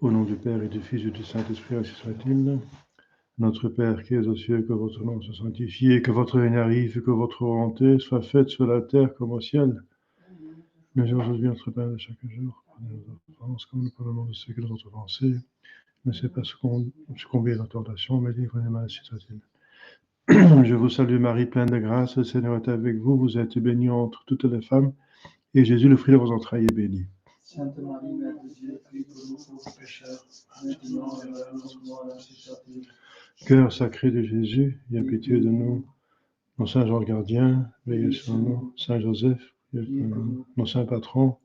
Au nom du Père et du Fils et du Saint-Esprit, ainsi soit-il. Notre Père qui es aux cieux, que votre nom soit sanctifié, que votre règne arrive, que votre volonté soit faite sur la terre comme au ciel. Nous aujourd'hui notre pain de chaque jour. Pardonnez nos offenses, comme nous pardonnons de ceux qui nous ont offensés. Ne c'est pas succomber à la tentation, mais livrez-nous mal, ainsi soit-il. Je vous salue Marie, pleine de grâce, le Seigneur est avec vous. Vous êtes bénie entre toutes les femmes, et Jésus, le fruit de vos entrailles, est béni. Sainte Marie, Mère de Dieu, prie pour nous pauvres pécheurs, maintenant et à l'heure de notre mort, ainsi soit-il. Cœur sacré de Jésus, ayez pitié de nous. Mon Saint Jean le Gardien, veillez sur nous. Saint Joseph, priez pour nous. Mon Saint Patron,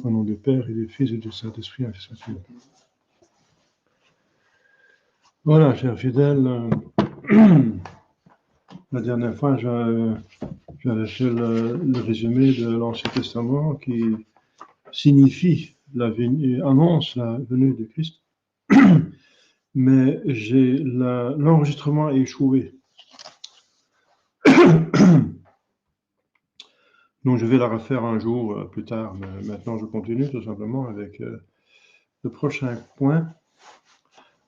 au nom du Père et du Fils et du Saint-Esprit, ainsi soit-il. Voilà, chers fidèles, la dernière fois, j'avais fait le résumé de l'Ancien Testament qui signifie annonce la venue de Christ. Mais l'enregistrement a échoué. Donc je vais la refaire un jour plus tard, mais maintenant je continue tout simplement avec le prochain point.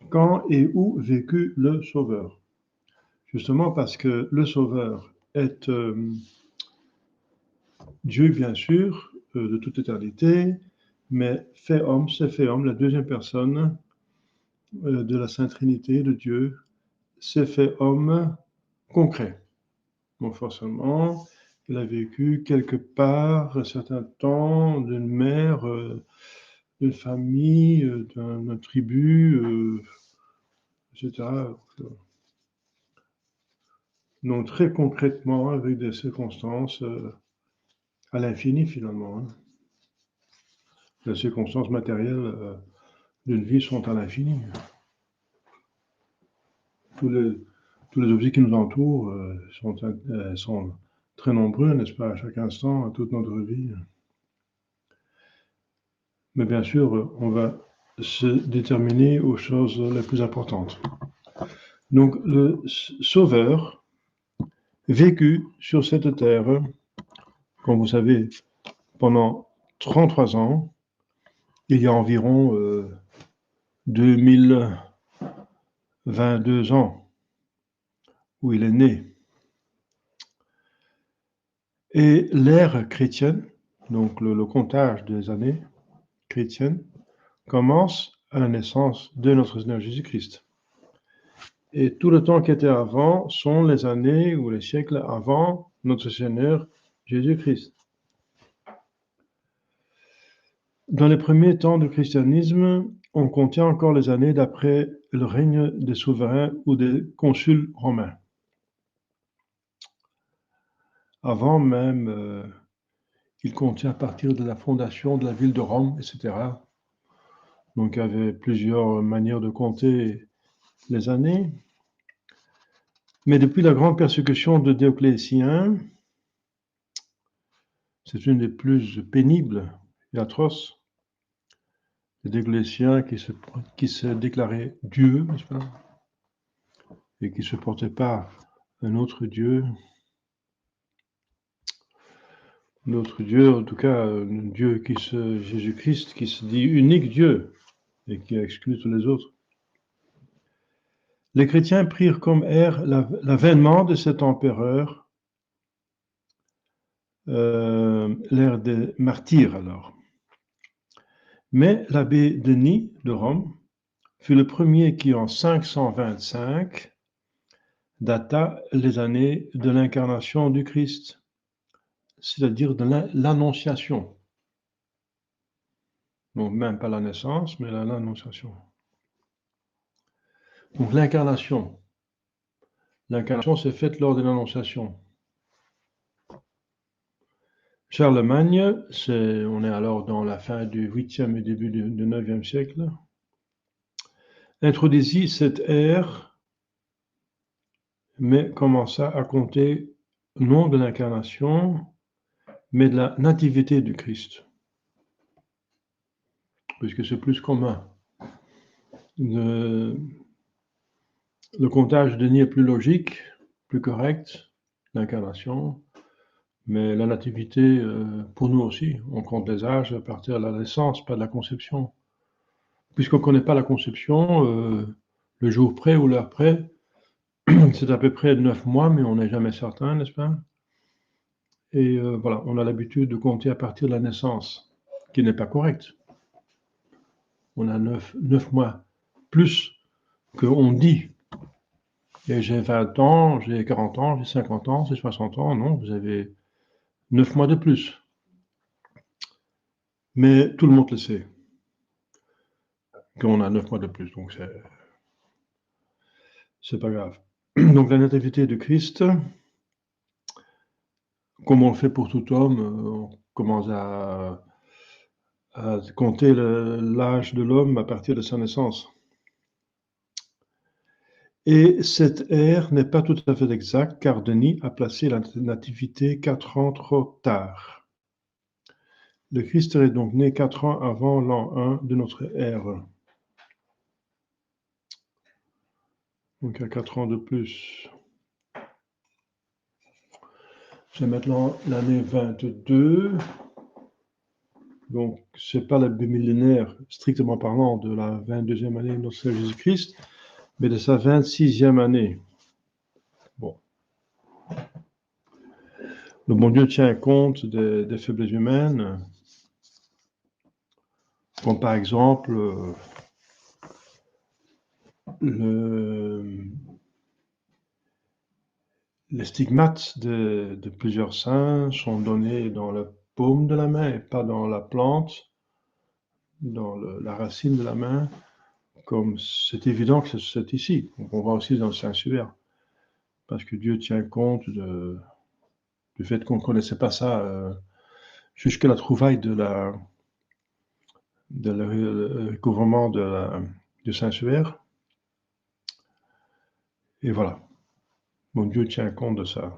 Quand et où vécut le Sauveur? Justement parce que le Sauveur est Dieu, bien sûr, de toute éternité, mais fait homme, c'est fait homme, la deuxième personne de la Sainte Trinité de Dieu, c'est fait homme concret. Donc forcément, il a vécu quelque part un certain temps d'une mère, d'une famille, d'une tribu, etc. Donc très concrètement, avec des circonstances à l'infini finalement. Les circonstances matérielles d'une vie sont à l'infini. Tous les objets qui nous entourent sont très nombreux, n'est-ce pas, à chaque instant, à toute notre vie. Mais bien sûr, on va se déterminer aux choses les plus importantes. Donc, le Sauveur vécut sur cette terre, comme vous savez, pendant 33 ans, il y a environ 2022 ans, où il est né. Et l'ère chrétienne, donc le comptage des années chrétiennes, commence à la naissance de notre Seigneur Jésus-Christ. Et tout le temps qui était avant sont les années ou les siècles avant notre Seigneur Jésus-Christ. Dans les premiers temps du christianisme, on contient encore les années d'après le règne des souverains ou des consuls romains. Avant même, il contient à partir de la fondation de la ville de Rome, etc. Donc il y avait plusieurs manières de compter les années. Mais depuis la grande persécution de Dioclétien, c'est une des plus pénibles et atroces, le Dioclétien qui se déclarait Dieu, n'est-ce pas, et qui ne supportait pas un autre Dieu, en tout cas, un Dieu Jésus-Christ, qui se dit unique Dieu et qui exclut tous les autres. Les chrétiens prirent comme ère l'avènement de cet empereur, l'ère des martyrs alors. Mais l'abbé Denis de Rome fut le premier qui, en 525, data les années de l'incarnation du Christ, c'est-à-dire de l'annonciation. Donc même pas la naissance, mais l'annonciation. Donc l'incarnation. L'incarnation s'est faite lors de l'annonciation. Charlemagne, on est alors dans la fin du 8e et début du 9e siècle, introduisit cette ère, mais commença à compter non de l'incarnation, mais de la nativité du Christ, puisque c'est plus commun. Le comptage de Denis est plus logique, plus correct, l'incarnation, mais la nativité, pour nous aussi, on compte les âges à partir de la naissance, pas de la conception. puisqu'on ne connaît pas la conception, le jour près ou l'heure près, c'est à peu près 9 mois, mais on n'est jamais certain, n'est-ce pas? Et voilà, on a l'habitude de compter à partir de la naissance, qui n'est pas correct. On a 9 mois plus qu'on dit. Et j'ai 20 ans, j'ai 40 ans, j'ai 50 ans, j'ai 60 ans. Non, vous avez 9 mois de plus. Mais tout le monde le sait, qu'on a 9 mois de plus, donc c'est pas grave. Donc la nativité de Christ, comme on le fait pour tout homme, on commence à compter l'âge de l'homme à partir de sa naissance. Et cette ère n'est pas tout à fait exacte, car Denis a placé la nativité 4 ans trop tard. Le Christ est donc né 4 ans avant l'an 1 de notre ère. Donc à 4 ans de plus. C'est maintenant l'année 22. Donc, c'est pas la millénaire, strictement parlant, de la 22e année de notre Seigneur Jésus-Christ, mais de sa 26e année. Bon. Le bon Dieu tient compte des faiblesses humaines, comme par exemple les stigmates de plusieurs saints sont donnés dans la paume de la main et pas dans la plante, dans la racine de la main, comme c'est évident que c'est ici. On voit aussi dans le Saint-Suaire, parce que Dieu tient compte du fait qu'on ne connaissait pas ça jusqu'à la trouvaille de le recouvrement du Saint-Suaire. Et voilà, mon Dieu tient compte de ça.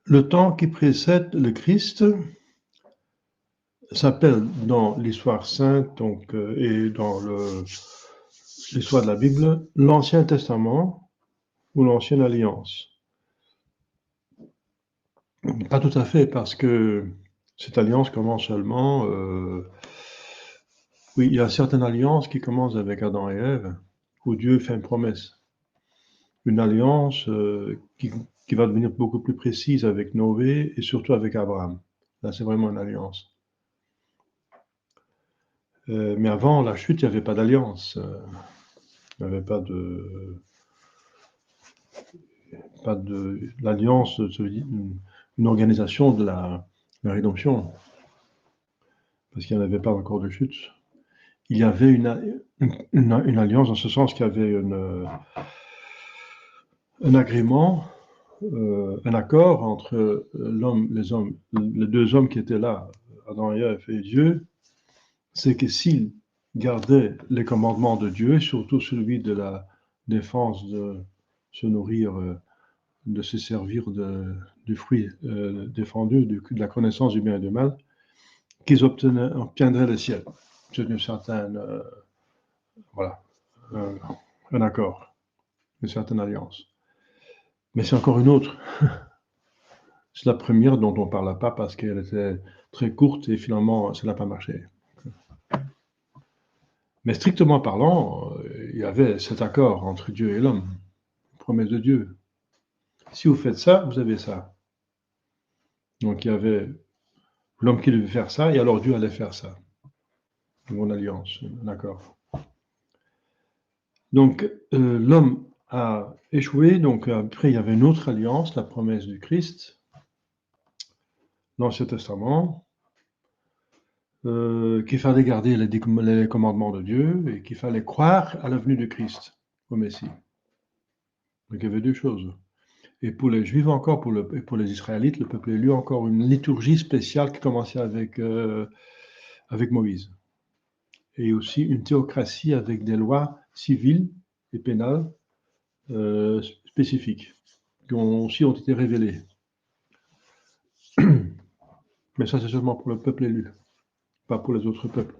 Le temps qui précède le Christ s'appelle dans l'histoire sainte et dans l'histoire de la Bible l'Ancien Testament ou l'Ancienne Alliance. Pas tout à fait, parce que cette alliance commence seulement... oui, il y a certaines alliances qui commencent avec Adam et Ève, où Dieu fait une promesse. Une alliance qui va devenir beaucoup plus précise avec Noé et surtout avec Abraham. Là, c'est vraiment une alliance. Mais avant la chute, il n'y avait pas d'alliance. Il n'y avait pas de l'alliance, une organisation de la rédemption, parce qu'il n'y en avait pas encore de chute. Il y avait une alliance dans ce sens qu'il y avait un agrément, un accord entre les deux hommes qui étaient là, Adam et Ève et Dieu, c'est que s'ils gardaient les commandements de Dieu, surtout celui de la défense de se nourrir, de se servir du fruit défendu, de la connaissance du bien et du mal, qu'ils obtiendraient le ciel. C'est une certaine, voilà, un accord, une certaine alliance. Mais c'est encore une autre. C'est la première dont on ne parle pas parce qu'elle était très courte et finalement ça n'a pas marché. Mais strictement parlant, il y avait cet accord entre Dieu et l'homme, promesse de Dieu. Si vous faites ça, vous avez ça. Donc il y avait l'homme qui devait faire ça et alors Dieu allait faire ça. Une alliance, un accord. Donc l'homme a échoué, donc après il y avait une autre alliance, la promesse du Christ, l'Ancien Testament, qu'il fallait garder les commandements de Dieu et qu'il fallait croire à la venue du Christ, au Messie. Donc il y avait deux choses. Et pour les Juifs encore, et pour les Israélites, le peuple élu, encore une liturgie spéciale qui commençait avec Moïse. Et aussi une théocratie avec des lois civiles et pénales spécifiques, qui aussi ont été révélées. Mais ça, c'est seulement pour le peuple élu, pas pour les autres peuples.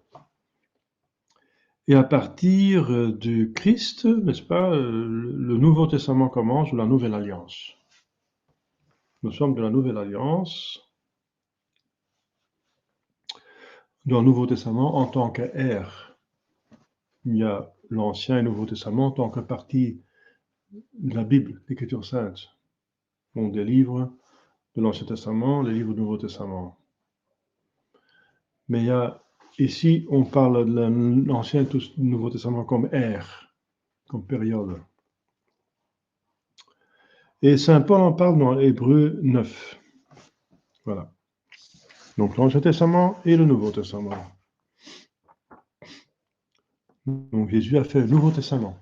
Et à partir du Christ, n'est-ce pas, le Nouveau Testament commence, ou la Nouvelle Alliance. Nous sommes de la Nouvelle Alliance. dans le Nouveau Testament en tant qu'ère. Il y a l'Ancien et le Nouveau Testament en tant que partie de la Bible, l'Écriture sainte. Donc des livres de l'Ancien Testament, les livres du Nouveau Testament. Mais il y a, ici, on parle de l'Ancien et du Nouveau Testament comme ère, comme période. Et Saint Paul en parle dans Hébreux 9. Voilà. Donc l'Ancien Testament et le Nouveau Testament. Donc Jésus a fait un Nouveau Testament,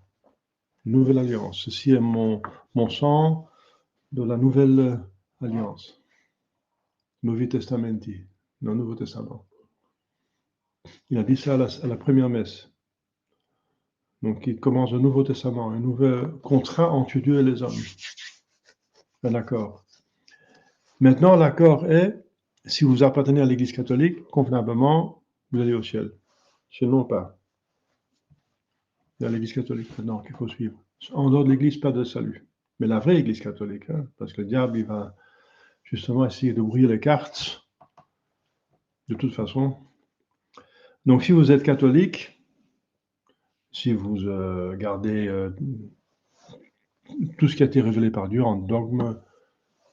une nouvelle alliance. Ceci est mon sang de la nouvelle alliance. Novi Testamenti, dans le Nouveau Testament. Il a dit ça à la première messe. Donc il commence le Nouveau Testament, un nouvel contrat entre Dieu et les hommes. Un accord. Maintenant, l'accord est, si vous appartenez à l'Église catholique, convenablement, vous allez au ciel. Sinon, pas. Il y a l'Église catholique maintenant qu'il faut suivre. En dehors de l'Église, pas de salut. Mais la vraie Église catholique, hein, parce que le diable, il va justement essayer de brouiller les cartes, de toute façon. Donc, si vous êtes catholique, si vous gardez tout ce qui a été révélé par Dieu en dogme,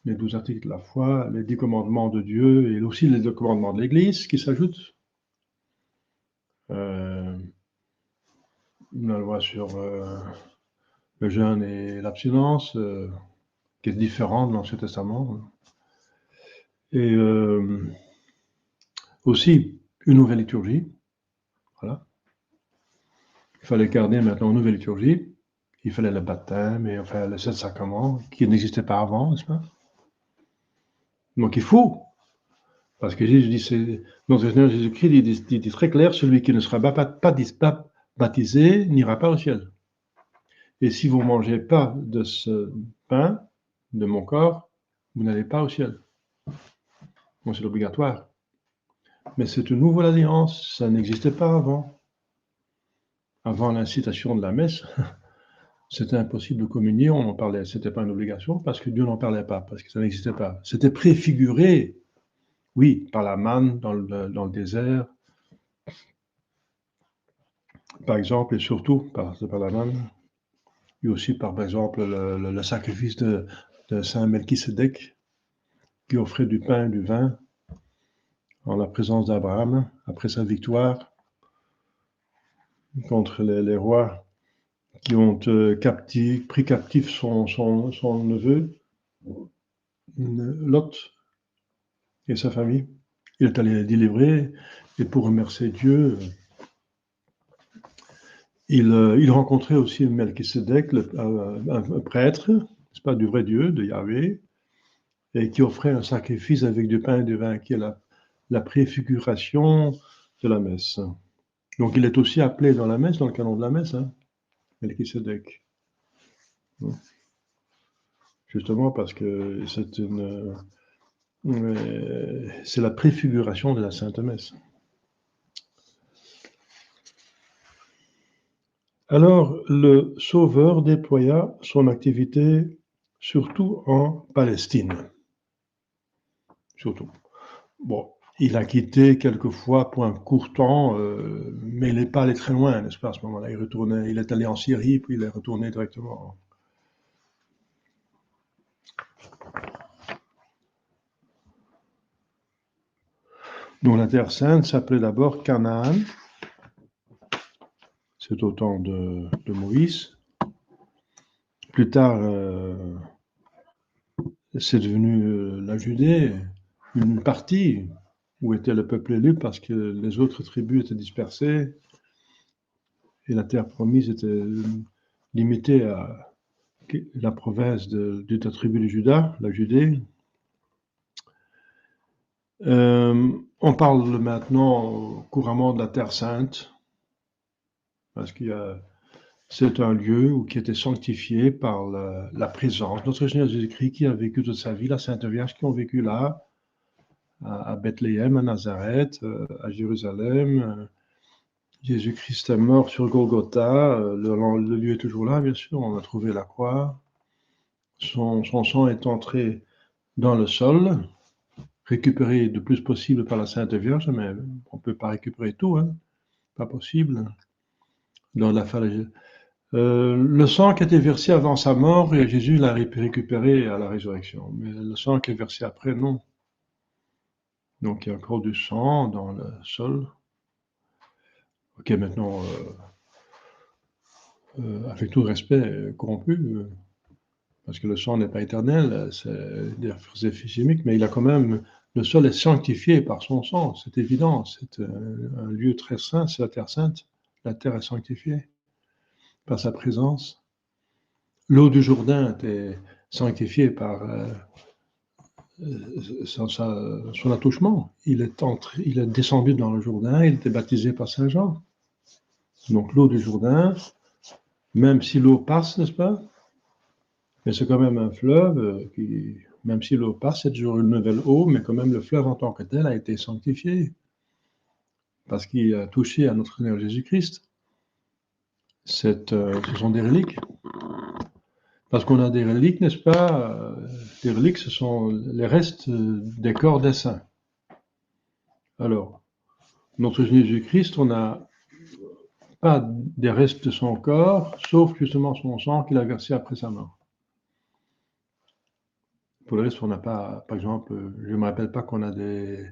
les 12 articles de la foi, les 10 commandements de Dieu et aussi les 2 commandements de l'Église qui s'ajoutent, la loi sur le jeûne et l'abstinence, qui est différent de l'Ancien Testament. Et aussi une nouvelle liturgie. Voilà. Il fallait garder maintenant une nouvelle liturgie. Il fallait le baptême et enfin les 7 sacrements qui n'existaient pas avant, n'est-ce pas? Donc il faut, parce que Jésus dit, notre Seigneur Jésus-Christ dit très clair, celui qui ne sera pas baptisé n'ira pas au ciel. Et si vous ne mangez pas de ce pain, de mon corps, vous n'allez pas au ciel. Donc c'est obligatoire. Mais c'est une nouvelle alliance, ça n'existait pas avant. Avant l'incitation de la messe, c'était impossible de communier, on en parlait, c'était pas une obligation, parce que Dieu n'en parlait pas, parce que ça n'existait pas. C'était préfiguré, oui, par la manne dans le désert, par exemple, et surtout par la manne, et aussi par exemple le sacrifice de Saint Melchisédek, qui offrait du pain et du vin en la présence d'Abraham, après sa victoire contre les rois qui ont pris captif son neveu, Lot, et sa famille. Il est allé les délivrer, et pour remercier Dieu, il rencontrait aussi Melchisédek, un prêtre, c'est pas du vrai Dieu, de Yahvé, et qui offrait un sacrifice avec du pain et du vin, qui est la préfiguration de la messe. Donc il est aussi appelé dans la messe, dans le canon de la messe, hein, Melchisédek. Justement parce que c'est la préfiguration de la Sainte Messe. Alors, le Sauveur déploya son activité surtout en Palestine. Surtout. Bon, il a quitté quelquefois pour un court temps, mais il n'est pas allé très loin, n'est-ce pas, à ce moment-là. Il est allé en Syrie, puis il est retourné directement. Donc la Terre Sainte s'appelait d'abord Canaan. C'est au temps de Moïse. Plus tard, c'est devenu la Judée, une partie où était le peuple élu parce que les autres tribus étaient dispersées et la terre promise était limitée à la province de la tribu de Juda, la Judée. On parle maintenant couramment de la Terre Sainte parce c'est un lieu qui était sanctifié par la présence de notre Seigneur Jésus-Christ qui a vécu toute sa vie, la Sainte Vierge qui ont vécu là, à Bethléem, à Nazareth, à Jérusalem. Jésus-Christ est mort sur Golgotha, le lieu est toujours là, bien sûr, on a trouvé la croix. Son sang est entré dans le sol, récupérer le plus possible par la Sainte Vierge, mais on ne peut pas récupérer tout, hein. Pas possible. Dans la le sang qui a été versé avant sa mort, et Jésus l'a récupéré à la résurrection. Mais le sang qui est versé après, non. Donc il y a encore du sang dans le sol. Ok, maintenant, avec tout le respect, corrompu, parce que le sang n'est pas éternel, c'est des effets chimiques, mais il a quand même, le sol est sanctifié par son sang, c'est évident, c'est un lieu très saint, c'est la terre sainte, la terre est sanctifiée par sa présence. L'eau du Jourdain était sanctifiée par son attouchement. Il est descendu dans le Jourdain, il était baptisé par Saint Jean. Donc l'eau du Jourdain, même si l'eau passe, n'est-ce pas? Mais c'est quand même un fleuve qui, même si l'eau passe, c'est toujours une nouvelle eau, mais quand même le fleuve en tant que tel a été sanctifié parce qu'il a touché à notre Seigneur Jésus-Christ. Ce sont des reliques. Parce qu'on a des reliques, n'est-ce pas? Les reliques, ce sont les restes des corps des saints. Alors, notre Jésus-Christ, on n'a pas des restes de son corps, sauf justement son sang qu'il a versé après sa mort. Pour le reste, on n'a pas, par exemple, je ne me rappelle pas qu'on a des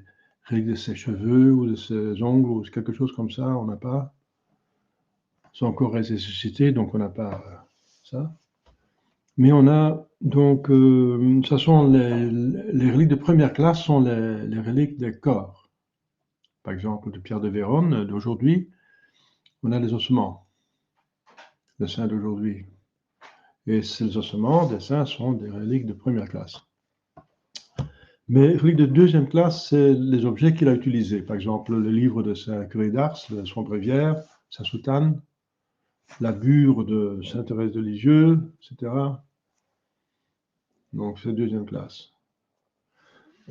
reliques de ses cheveux ou de ses ongles ou quelque chose comme ça, on n'a pas. Son corps est ressuscité, donc on n'a pas ça. Mais on a donc, ce sont les reliques de première classe sont les reliques des corps. Par exemple, de Pierre de Vérone d'aujourd'hui, on a les ossements, les saints d'aujourd'hui. Et ces ossements des saints sont des reliques de première classe. Mais reliques de deuxième classe, c'est les objets qu'il a utilisés. Par exemple, le livre de Saint Curé d'Ars, son bréviaire, sa soutane, la bure de Sainte Thérèse de Lisieux, etc. Donc, c'est deuxième classe.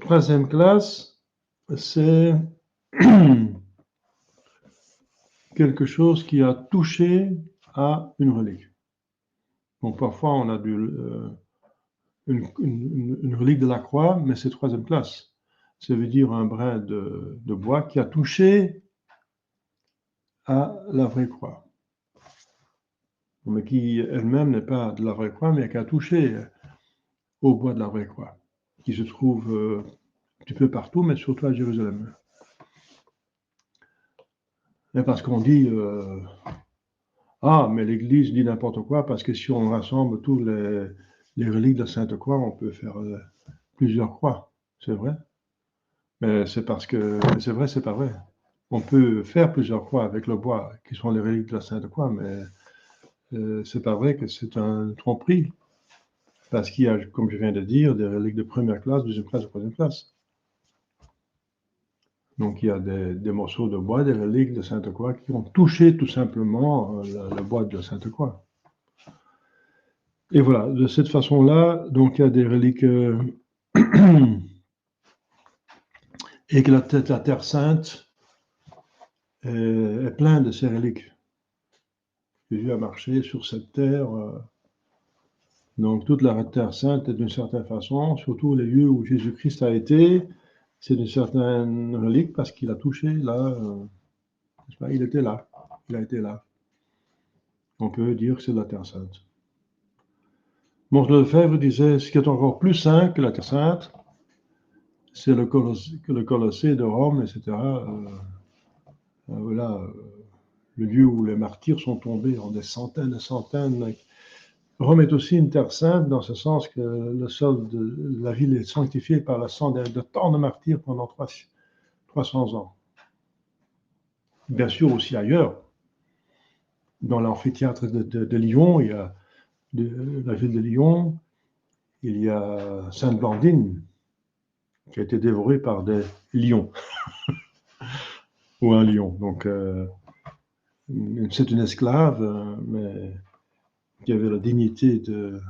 Troisième classe, c'est quelque chose qui a touché à une relique. Donc, parfois, on a une relique de la croix, mais c'est troisième classe. Ça veut dire un brin de bois qui a touché à la vraie croix. Mais qui elle-même n'est pas de la vraie croix, mais qui a touché au bois de la vraie croix, qui se trouve un petit peu partout, mais surtout à Jérusalem. Et parce qu'on dit ah, mais l'Église dit n'importe quoi, parce que si on rassemble tous les reliques de la Sainte Croix, on peut faire plusieurs croix. C'est vrai. Mais c'est parce que c'est vrai, c'est pas vrai. On peut faire plusieurs croix avec le bois, qui sont les reliques de la Sainte Croix, mais c'est pas vrai que c'est un tromperie. Parce qu'il y a, comme je viens de dire, des reliques de première classe, deuxième classe et troisième classe. Donc il y a des morceaux de bois, des reliques de Sainte Croix qui ont touché tout simplement le bois de la Sainte Croix. Et voilà, de cette façon-là, donc il y a des reliques et que la Terre Sainte est pleine de ces reliques. Jésus a marché sur cette terre. Donc toute la Terre Sainte est d'une certaine façon, surtout les lieux où Jésus-Christ a été, c'est d'une certaine relique parce qu'il a touché là, il était là, il a été là. On peut dire que c'est de la Terre Sainte. Martin Lefebvre disait, ce qui est encore plus saint que la Terre Sainte, c'est le Colossée de Rome, etc. Voilà, le lieu où les martyrs sont tombés en des centaines et centaines. Rome est aussi une terre sainte dans ce sens que le sol de la ville est sanctifié par le sang de tant de martyrs pendant 300 ans. Bien sûr aussi ailleurs. Dans l'amphithéâtre de Lyon, il y a la ville de Lyon, il y a Sainte Blandine qui a été dévorée par des lions ou un lion. Donc c'est une esclave, mais qui avait la dignité de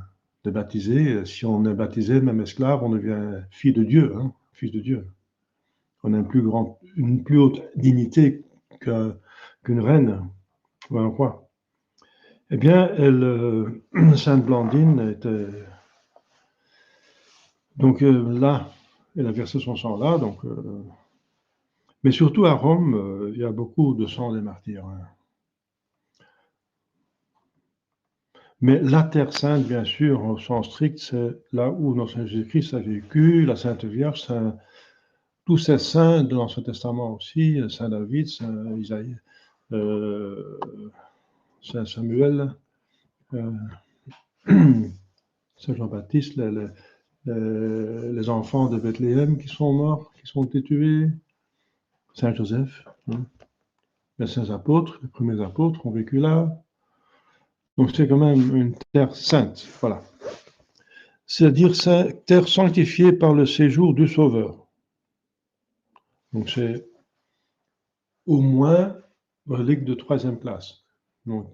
baptiser. Si on est baptisé, même esclave, on devient fils de Dieu, hein, fils de Dieu. On a une plus haute dignité qu'une reine ou un roi. Eh bien, Sainte Blandine était donc là, il a versé son sang là, donc. Mais surtout à Rome, il y a beaucoup de sang des martyrs. Hein. Mais la Terre Sainte, bien sûr, au sens strict, c'est là où notre Seigneur Jésus-Christ a vécu, la Sainte Vierge, tous ces saints de l'Ancien Testament aussi, Saint David, Saint Isaïe, Saint Samuel, Saint Jean-Baptiste, les enfants de Bethléem qui sont morts, qui sont été tués, Saint Joseph, hein. Les saints apôtres, les premiers apôtres ont vécu là. Donc c'est quand même une terre sainte, voilà. C'est-à-dire terre sanctifiée par le séjour du Sauveur. Donc c'est au moins relique de troisième place, donc,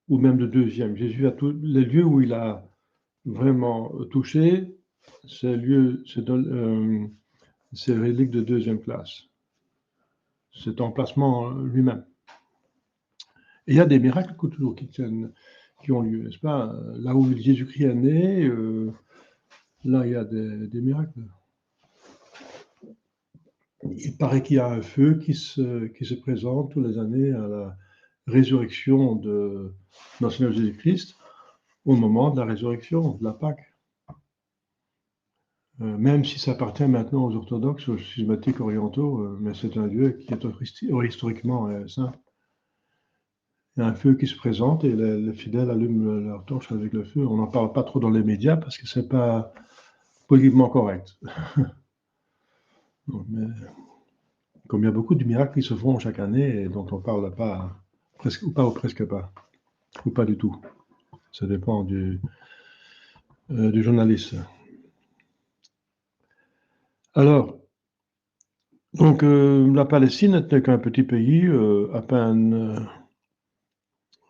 ou même de deuxième. Jésus a tous les lieux où il a vraiment touché, ces lieux, c'est relique de deuxième place. Cet emplacement lui-même. Et il y a des miracles toujours qui ont lieu, n'est-ce pas? Là où Jésus-Christ est né, là il y a des miracles. Il paraît qu'il y a un feu qui se présente toutes les années à la résurrection de notre Seigneur Jésus-Christ, au moment de la résurrection, de la Pâque. Même si ça appartient maintenant aux orthodoxes, aux schismatiques orientaux, mais c'est un Dieu qui est historiquement saint. Il y a un feu qui se présente et les fidèles allument leur torche avec le feu. On n'en parle pas trop dans les médias parce que c'est pas politiquement correct. Mais, comme il y a beaucoup de miracles qui se font chaque année et dont on ne parle pas, presque ou presque pas, ou pas du tout. Ça dépend du journaliste. Alors, donc la Palestine n'était qu'un petit pays, à peine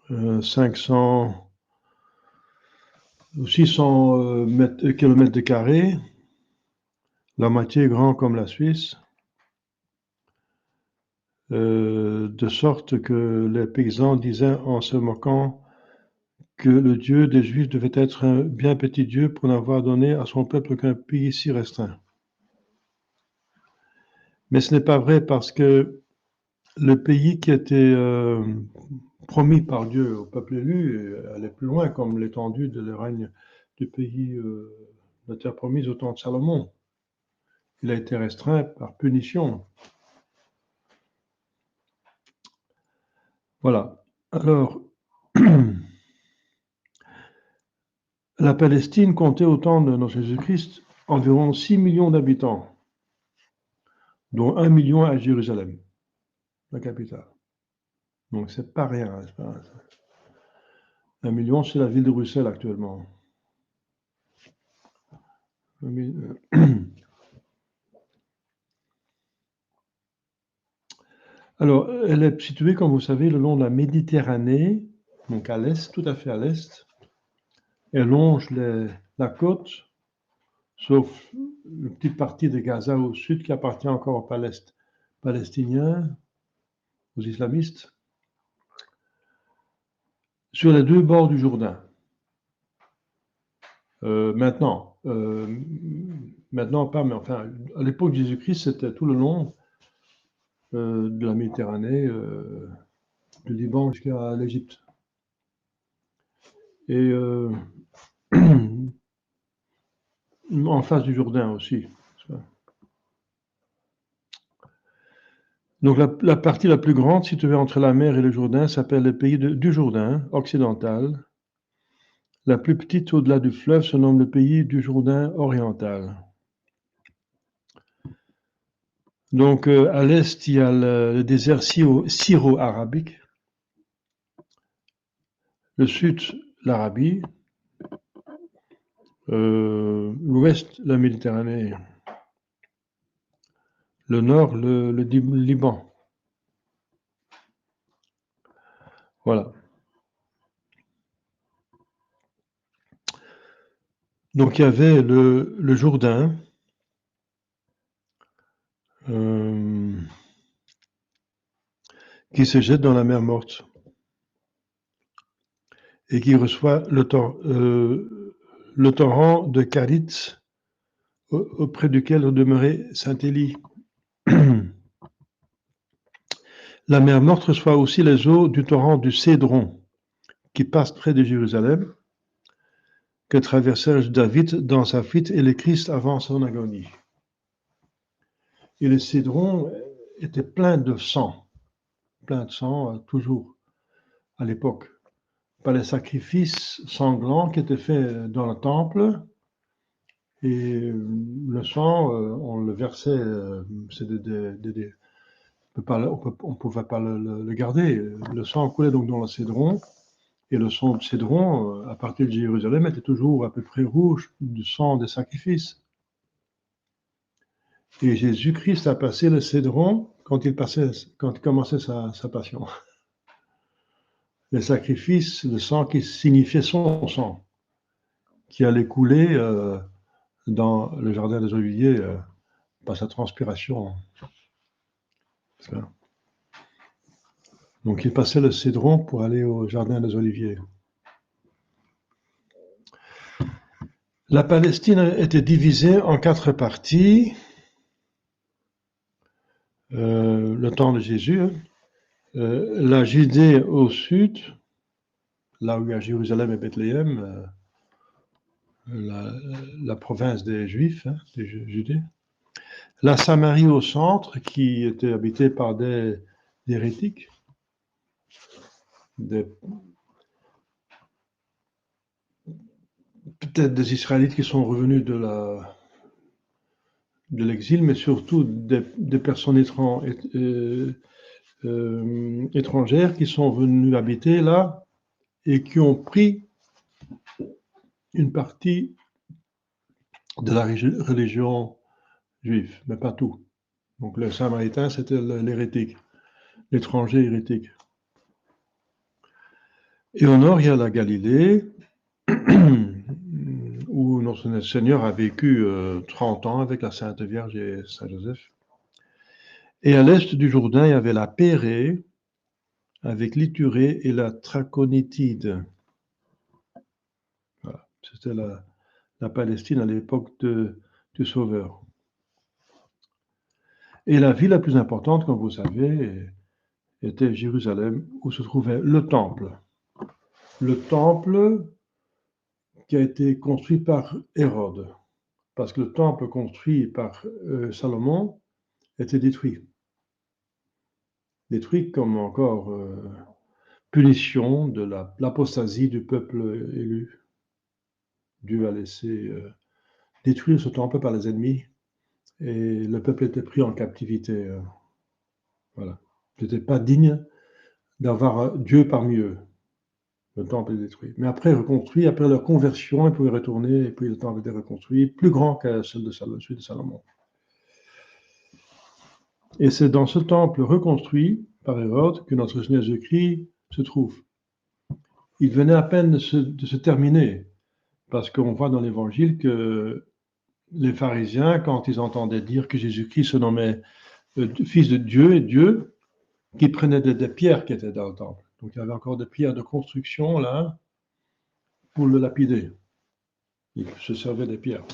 500 ou 600 kilomètres de carrés, la moitié grand comme la Suisse, de sorte que les paysans disaient en se moquant que le Dieu des Juifs devait être un bien petit Dieu pour n'avoir donné à son peuple qu'un pays si restreint. Mais ce n'est pas vrai parce que le pays qui était promis par Dieu au peuple élu allait plus loin, comme l'étendue de règne du pays de la terre promise au temps de Salomon. Il a été restreint par punition. Voilà. Alors, la Palestine comptait au temps de notre Jésus-Christ environ 6 millions d'habitants, dont 1 million à Jérusalem, la capitale. Donc c'est pas rien. C'est pas... 1 million, c'est la ville de Bruxelles actuellement. Alors, elle est située, comme vous savez, le long de la Méditerranée, donc à l'est, tout à fait à l'est. Elle longe la côte, sauf une petite partie de Gaza au sud qui appartient encore aux Palestiniens, aux islamistes, sur les deux bords du Jourdain. Maintenant pas, mais enfin, à l'époque de Jésus-Christ, c'était tout le long de la Méditerranée, du Liban jusqu'à l'Égypte. Et en face du Jourdain aussi. Donc la partie la plus grande située entre la mer et le Jourdain s'appelle le pays du Jourdain occidental. La plus petite au-delà du fleuve se nomme le pays du Jourdain oriental. Donc à l'est, il y a le désert syro-arabique. Le sud, l'Arabie. L'ouest, la Méditerranée. Le nord, le Liban. Voilà. Donc il y avait le Jourdain, qui se jette dans la mer Morte et qui reçoit le torrent de Karitz auprès duquel demeurait saint Élie. La mer Morte reçoit aussi les eaux du torrent du Cédron, qui passe près de Jérusalem, que traversèrent David dans sa fuite et le Christ avant son agonie. Et le Cédron était plein de sang, toujours à l'époque, par les sacrifices sanglants qui étaient faits dans le temple. Et le sang, on le versait, on ne pouvait pas le garder. Le sang coulait donc dans le Cédron. Et le sang de Cédron, à partir de Jérusalem, était toujours à peu près rouge du sang des sacrifices. Et Jésus-Christ a passé le Cédron quand il commençait sa passion. Le sacrifice, le sang qui signifiait son sang, qui allait couler dans le jardin des Oliviers par sa transpiration. Donc il passait le Cédron pour aller au jardin des Oliviers. La Palestine était divisée en 4 parties. Le temps de Jésus, la Judée au sud, là où il y a Jérusalem et Bethléem, la province des Juifs, des Judées. La Samarie au centre, qui était habitée par des hérétiques, peut-être des Israélites qui sont revenus de l'exil, mais surtout des personnes étrangères qui sont venues habiter là et qui ont pris une partie de la religion juive, mais pas tout. Donc le Samaritain, c'était l'hérétique, l'étranger hérétique. Et au nord, il y a la Galilée, où notre Seigneur a vécu 30 ans avec la Sainte Vierge et Saint Joseph. Et à l'est du Jourdain, il y avait la Pérée, avec l'Ithurée et la Traconitide. Voilà. C'était la Palestine à l'époque du Sauveur. Et la ville la plus importante, comme vous savez, était Jérusalem, où se trouvait le temple. Le temple qui a été construit par Hérode, parce que le temple construit par Salomon était détruit. Détruit comme encore punition de l'apostasie du peuple élu. Dieu a laissé détruire ce temple par les ennemis et le peuple était pris en captivité. Voilà. Ils n'étaient pas dignes d'avoir Dieu parmi eux. Le temple est détruit. Mais après reconstruit, après leur conversion, ils pouvaient retourner et puis le temple était reconstruit, plus grand que celui de Salomon. Et c'est dans ce temple reconstruit par Hérode que notre Seigneur Jésus-Christ se trouve. Il venait à peine de se terminer, parce qu'on voit dans l'Évangile que les pharisiens, quand ils entendaient dire que Jésus-Christ se nommait fils de Dieu et Dieu, qu'ils prenaient des pierres qui étaient dans le temple. Donc il y avait encore des pierres de construction là pour le lapider. Il se servait des pierres.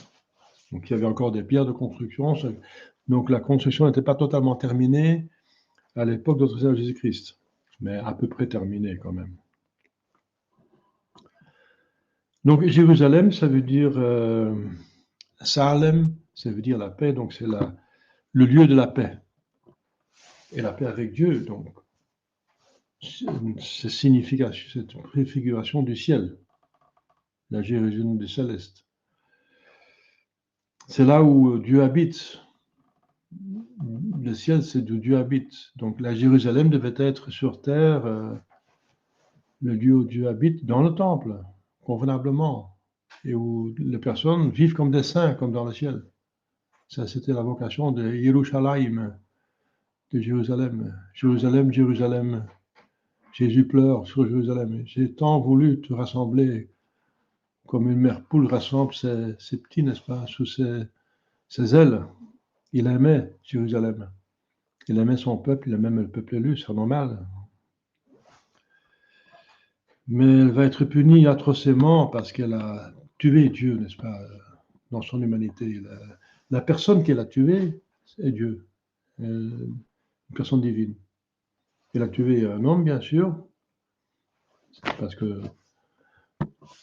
Donc il y avait encore des pierres de construction. Donc la construction n'était pas totalement terminée à l'époque de notre Seigneur Jésus-Christ, mais à peu près terminée quand même. Donc Jérusalem, ça veut dire Salem, ça veut dire la paix, donc c'est le lieu de la paix. Et la paix avec Dieu, donc cette préfiguration du ciel, la Jérusalem du céleste. C'est là où Dieu habite. Le ciel, c'est où Dieu habite. Donc la Jérusalem devait être sur terre, le lieu où Dieu habite, dans le temple, convenablement, et où les personnes vivent comme des saints, comme dans le ciel. Ça, c'était la vocation de Yerushalayim, de Jérusalem. Jérusalem, Jérusalem, Jésus pleure sur Jérusalem. J'ai tant voulu te rassembler comme une mère poule rassemble ses petits, n'est-ce pas, sous ses ailes. Il aimait Jérusalem. Il aimait son peuple, il aimait le peuple élu, c'est normal. Mais elle va être punie atrocement parce qu'elle a tué Dieu, n'est-ce pas, dans son humanité. la personne qu'elle a tuée, c'est Dieu, une personne divine. Elle a tué un homme, bien sûr, parce que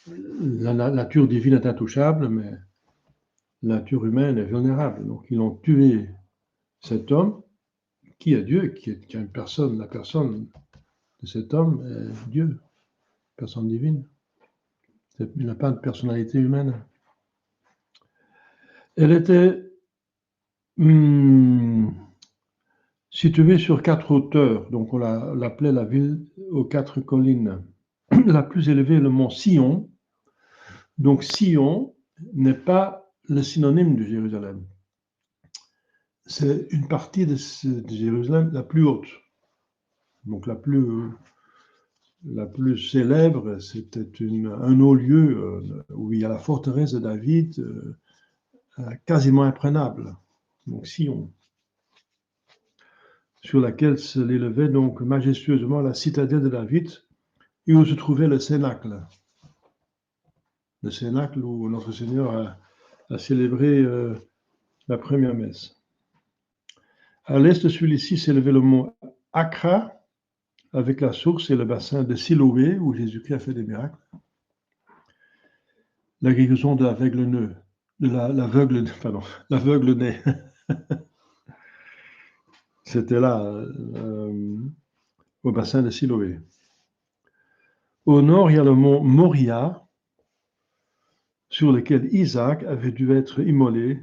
la nature divine est intouchable, mais la nature humaine est vulnérable. Donc, ils ont tué cet homme, qui est Dieu, qui est une personne, la personne de cet homme est Dieu, personne divine. Il n'a pas de personnalité humaine. Elle était située sur 4 hauteurs, donc on l'appelait la ville aux 4 collines. La plus élevée est le mont Sion. Donc Sion n'est pas le synonyme de Jérusalem. C'est une partie de Jérusalem la plus haute. Donc la plus célèbre, c'était un haut lieu où il y a la forteresse de David, quasiment imprenable. Donc Sion, sur laquelle s'élevait donc majestueusement la citadelle de David et où se trouvait le Cénacle. Le Cénacle où notre Seigneur a célébré la première messe. À l'est de celui-ci s'élevait le mont Akra, avec la source et le bassin de Siloé, où Jésus-Christ a fait des miracles. La guérison de l'aveugle-né. C'était là, au bassin de Siloé. Au nord, il y a le mont Moria, sur lequel Isaac avait dû être immolé.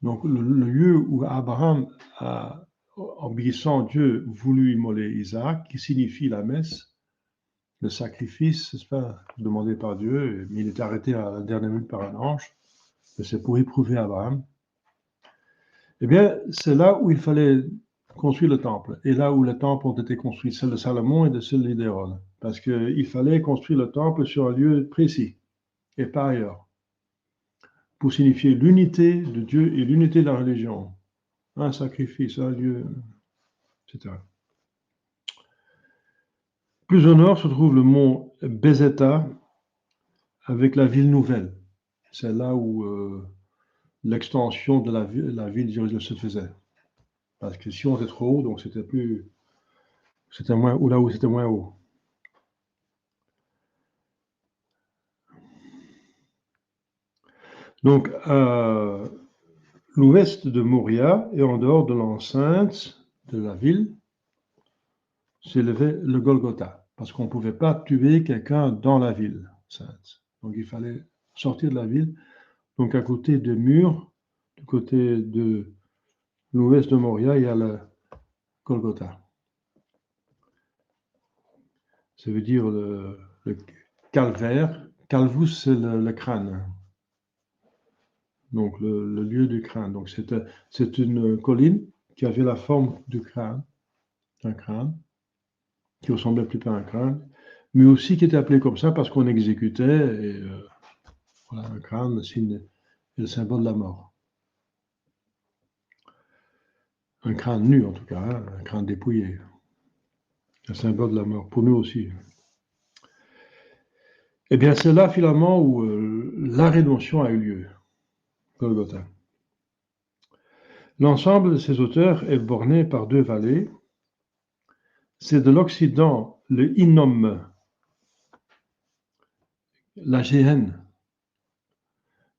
Donc, le lieu où Abraham a, en obéissant Dieu, voulu immoler Isaac, qui signifie la messe, le sacrifice, n'est-ce pas, demandé par Dieu, mais il était arrêté à la dernière minute par un ange. C'est pour éprouver Abraham. Eh bien, c'est là où il fallait construire le temple, et là où les temples ont été construits, celle de Salomon et de celui d'Hérode, parce qu'il fallait construire le temple sur un lieu précis, et pas ailleurs, pour signifier l'unité de Dieu et l'unité de la religion. Un sacrifice, un lieu, etc. Plus au nord se trouve le mont Bezeta, avec la ville nouvelle. C'est là où l'extension de la ville de Jérusalem se faisait. Parce que si on était trop haut, donc c'était moins, ou là où c'était moins haut. Donc, à l'ouest de Moria et en dehors de l'enceinte de la ville, s'élevait le Golgotha, parce qu'on ne pouvait pas tuer quelqu'un dans la ville sainte. Donc, il fallait sortir de la ville. Donc, à côté des murs, du côté de l'ouest de Moria, il y a le Golgotha. Ça veut dire le calvaire. Calvus, c'est le crâne. Donc, le lieu du crâne. Donc, c'est une colline qui avait la forme du crâne, d'un crâne, qui ressemblait plutôt à un crâne, mais aussi qui était appelé comme ça parce qu'on exécutait, et voilà, un crâne, le signe est le symbole de la mort. Un crâne nu, en tout cas, hein, un crâne dépouillé. Le symbole de la mort, pour nous aussi. Eh bien, c'est là, finalement, où la rédemption a eu lieu, Golgotha. L'ensemble de ces hauteurs est borné par 2 vallées. C'est de l'Occident le Hinnom, la Géhenne,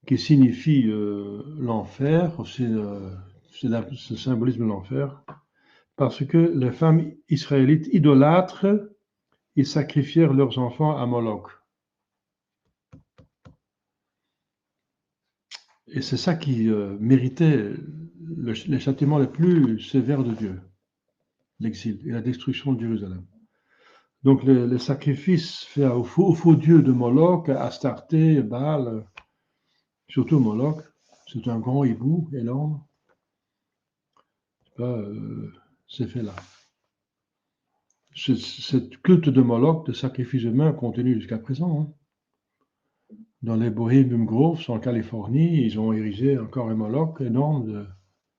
qui signifie l'enfer, c'est le symbolisme de l'enfer, parce que les femmes israélites idolâtres, ils sacrifièrent leurs enfants à Moloch. Et c'est ça qui méritait les châtiments les plus sévères de Dieu, l'exil et la destruction de Jérusalem. Donc les sacrifices faits au faux dieu de Moloch, Astarté, Baal, surtout Moloch, c'est un grand hibou énorme. C'est fait là. Cette culte de Moloch, de sacrifice humain, continue jusqu'à présent. Hein. Dans les Bohemian Groves, en Californie, ils ont érigé encore un Moloch énorme de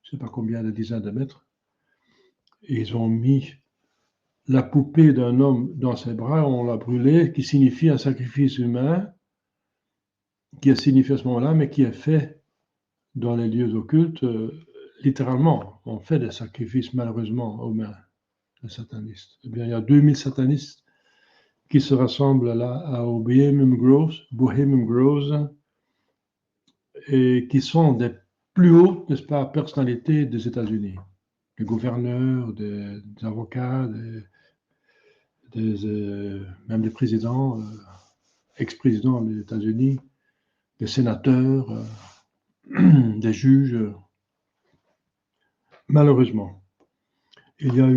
je ne sais pas combien de dizaines de mètres. Et ils ont mis la poupée d'un homme dans ses bras, on l'a brûlé, qui signifie un sacrifice humain, qui est signifié à ce moment-là, mais qui est fait dans les lieux occultes, littéralement, on fait des sacrifices malheureusement aux mains des satanistes. Eh bien, il y a 2000 satanistes qui se rassemblent là au Bohemian Groves, et qui sont des plus hautes, n'est-ce pas, personnalités des États-Unis. Des gouverneurs, des avocats, même des présidents, ex-présidents des États-Unis, des sénateurs, des juges. Malheureusement, il y a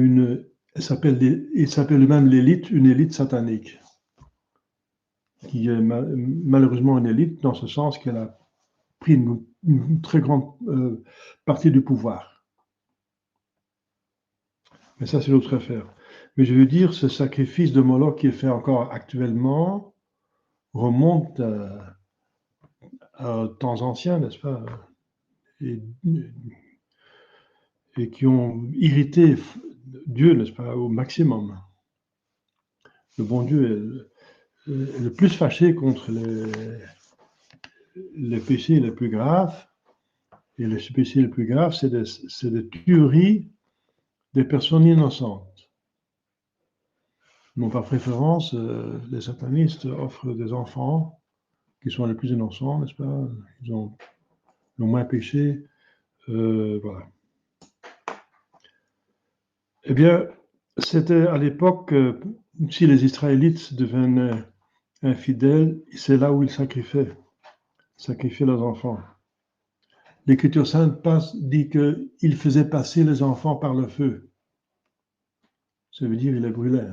il s'appelle même l'élite, une élite satanique, qui est malheureusement une élite dans ce sens qu'elle a pris une très grande partie du pouvoir. Mais ça, c'est l'autre affaire. Mais je veux dire, ce sacrifice de Moloch qui est fait encore actuellement remonte à temps anciens, n'est-ce pas, et qui ont irrité Dieu, n'est-ce pas, au maximum. Le bon Dieu est le plus fâché contre les péchés les plus graves. Et les péchés les plus graves, c'est des tueries des personnes innocentes. Non, par préférence, les satanistes offrent des enfants qui sont les plus innocents, n'est-ce pas? Ils ont le moins péché. Voilà. Eh bien, c'était à l'époque, si les Israélites devenaient infidèles, c'est là où ils sacrifiaient leurs enfants. L'Écriture sainte dit qu'ils faisaient passer les enfants par le feu. Ça veut dire qu'ils les brûlaient.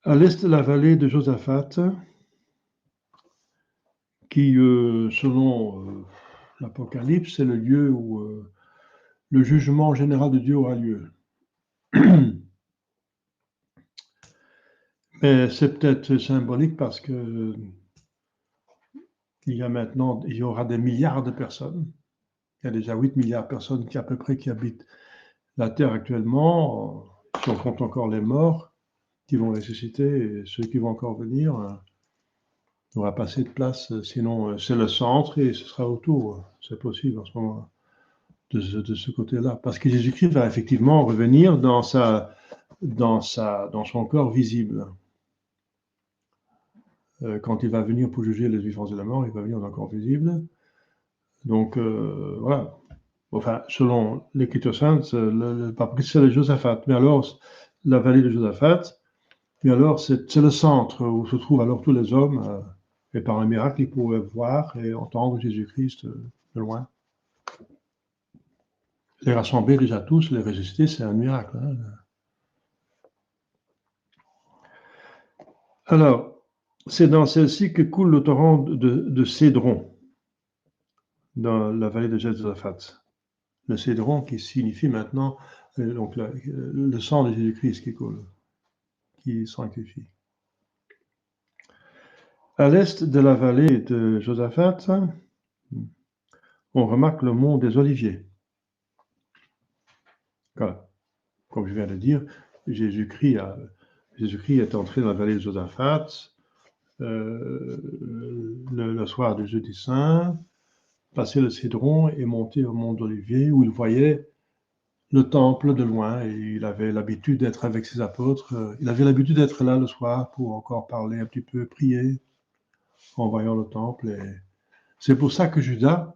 À l'est de la vallée de Josaphat, qui, selon l'Apocalypse, c'est le lieu où le jugement général de Dieu aura lieu. Mais c'est peut-être symbolique parce que il y aura des milliards de personnes. Il y a déjà 8 milliards de personnes à peu près qui habitent la Terre actuellement. Si on compte encore les morts qui vont ressusciter et ceux qui vont encore venir, il n'y aura pas assez de place. Sinon, c'est le centre et ce sera autour. C'est possible en ce moment de ce côté-là. Parce que Jésus-Christ va effectivement revenir dans son corps visible. Quand il va venir pour juger les vivants et la mort, il va venir dans un corps visible. Donc, voilà. Enfin, selon l'Écriture sainte, le pape c'est le Josaphat. Mais alors, la vallée de Josaphat, mais alors c'est le centre où se trouvent alors tous les hommes, et par un miracle, ils pourraient voir et entendre Jésus-Christ de loin. Les rassembler déjà tous, les ressusciter, c'est un miracle. Hein. Alors, c'est dans celle-ci que coule le torrent de Cédron, dans la vallée de Josaphat. Le Cédron qui signifie maintenant donc le sang de Jésus-Christ qui coule, qui sanctifie. À l'est de la vallée de Josaphat, on remarque le mont des Oliviers. Voilà. Comme je viens de dire, Jésus-Christ est entré dans la vallée de Josaphat le soir du jeudi saint, passé le Cédron et monté au mont d'Olivier où il voyait le temple de loin et il avait l'habitude d'être avec ses apôtres. Il avait l'habitude d'être là le soir pour encore parler un petit peu, prier en voyant le temple. Et c'est pour ça que Judas,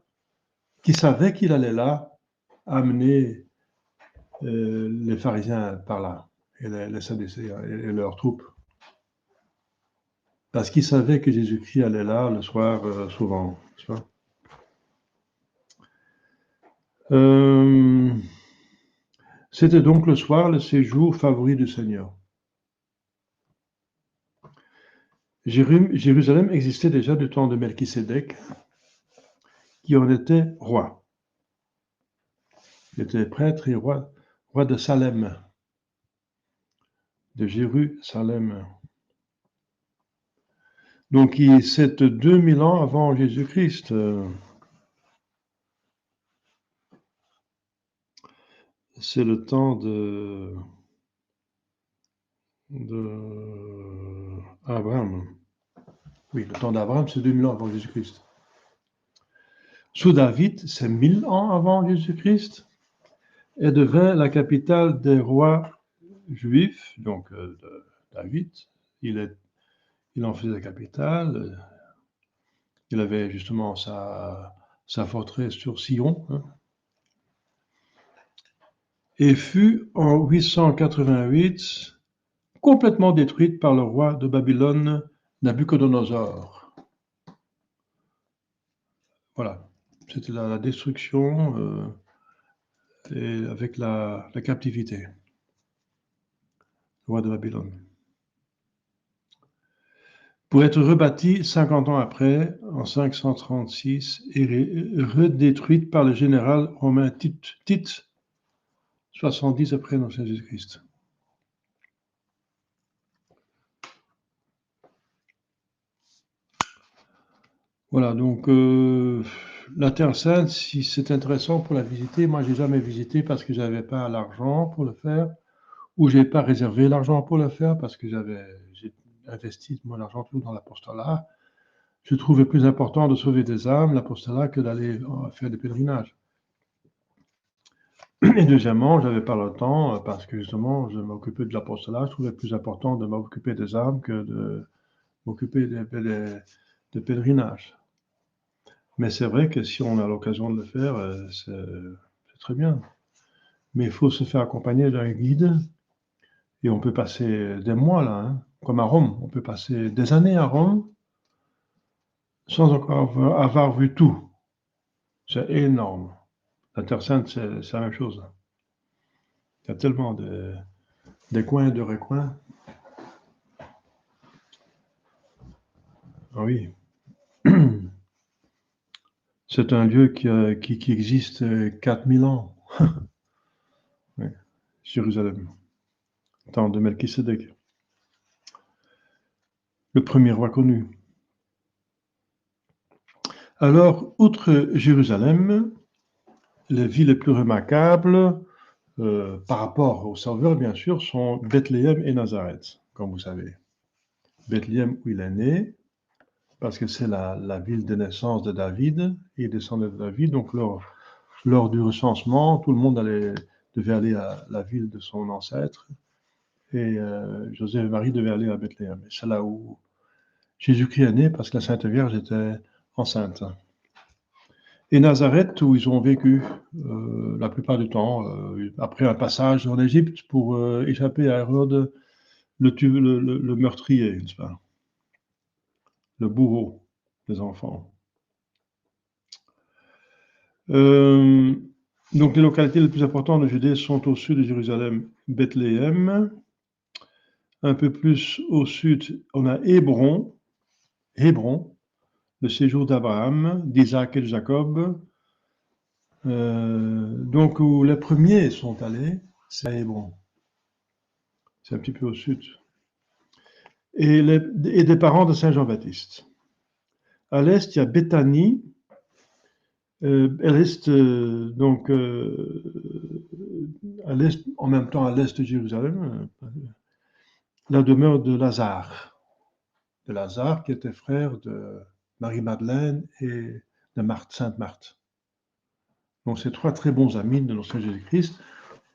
qui savait qu'il allait là, amener les pharisiens par là et les Sadducéens et leurs troupes. Parce qu'il savait que Jésus-Christ allait là le soir souvent. C'était donc le soir le séjour favori du Seigneur. Jérusalem existait déjà du temps de Melchisédek, qui en était roi. Il était prêtre et roi de Salem, de Jérusalem. Donc, c'est 2000 ans avant Jésus-Christ. C'est le temps de Abraham. Oui, le temps d'Abraham, c'est 2000 ans avant Jésus-Christ. sous David, c'est 1000 ans avant Jésus-Christ, et devint la capitale des rois juifs, donc David. Il en faisait la capitale. Il avait justement sa forteresse sur Sion, hein, et fut en 888 complètement détruite par le roi de Babylone, Nabuchodonosor. Voilà, c'était la destruction et avec la captivité, le roi de Babylone. Pour être rebâtie 50 ans après, en 536, et redétruite par le général romain Tite, 70 après notre Jésus-Christ. Voilà, donc la Terre Sainte, si c'est intéressant pour la visiter, moi j'ai jamais visité parce que j'avais pas l'argent pour le faire, ou j'ai pas réservé l'argent pour le faire parce que j'ai investi mon argent tout dans l'apostolat. Je trouvais plus important de sauver des âmes, l'apostolat, que d'aller faire des pèlerinages. Et deuxièmement, j'avais pas le temps parce que justement, je m'occupais de l'apostolat. Je trouvais plus important de m'occuper des âmes que de m'occuper des pèlerinages. Mais c'est vrai que si on a l'occasion de le faire, c'est très bien. Mais il faut se faire accompagner d'un guide et on peut passer des mois là, hein, comme à Rome. On peut passer des années à Rome sans encore avoir vu tout. C'est énorme. La Terre Sainte, c'est la même chose. Il y a tellement de coins et de recoins. Ah oui. C'est un lieu qui existe 4000 ans. Oui. Jérusalem, temps de Melchisédek, le premier roi connu. Alors, outre Jérusalem, les villes les plus remarquables par rapport au Sauveur, bien sûr, sont Bethléem et Nazareth, comme vous savez. Bethléem, où il est né, parce que c'est la ville de naissance de David, il descendait de David, donc lors du recensement, tout le monde devait aller à la ville de son ancêtre, et Joseph et Marie devaient aller à Bethléem. C'est là où Jésus-Christ est né, parce que la Sainte Vierge était enceinte. Et Nazareth, où ils ont vécu la plupart du temps, après un passage en Égypte pour échapper à Hérode, le meurtrier, n'est-ce pas? Le bourreau des enfants. Donc les localités les plus importantes de Judée sont au sud de Jérusalem, Bethléem. Un peu plus au sud, on a Hébron, le séjour d'Abraham, d'Isaac et de Jacob. Donc où les premiers sont allés, c'est à Hébron. C'est un petit peu au sud. Et des parents de Saint Jean-Baptiste. À l'est, il y a Béthanie. À l'est, donc à l'est, en même temps à l'est de Jérusalem, la demeure de Lazare. De Lazare, qui était frère de Marie-Madeleine et de Sainte Marthe. Donc, c'est trois très bons amis de notre Seigneur Jésus-Christ,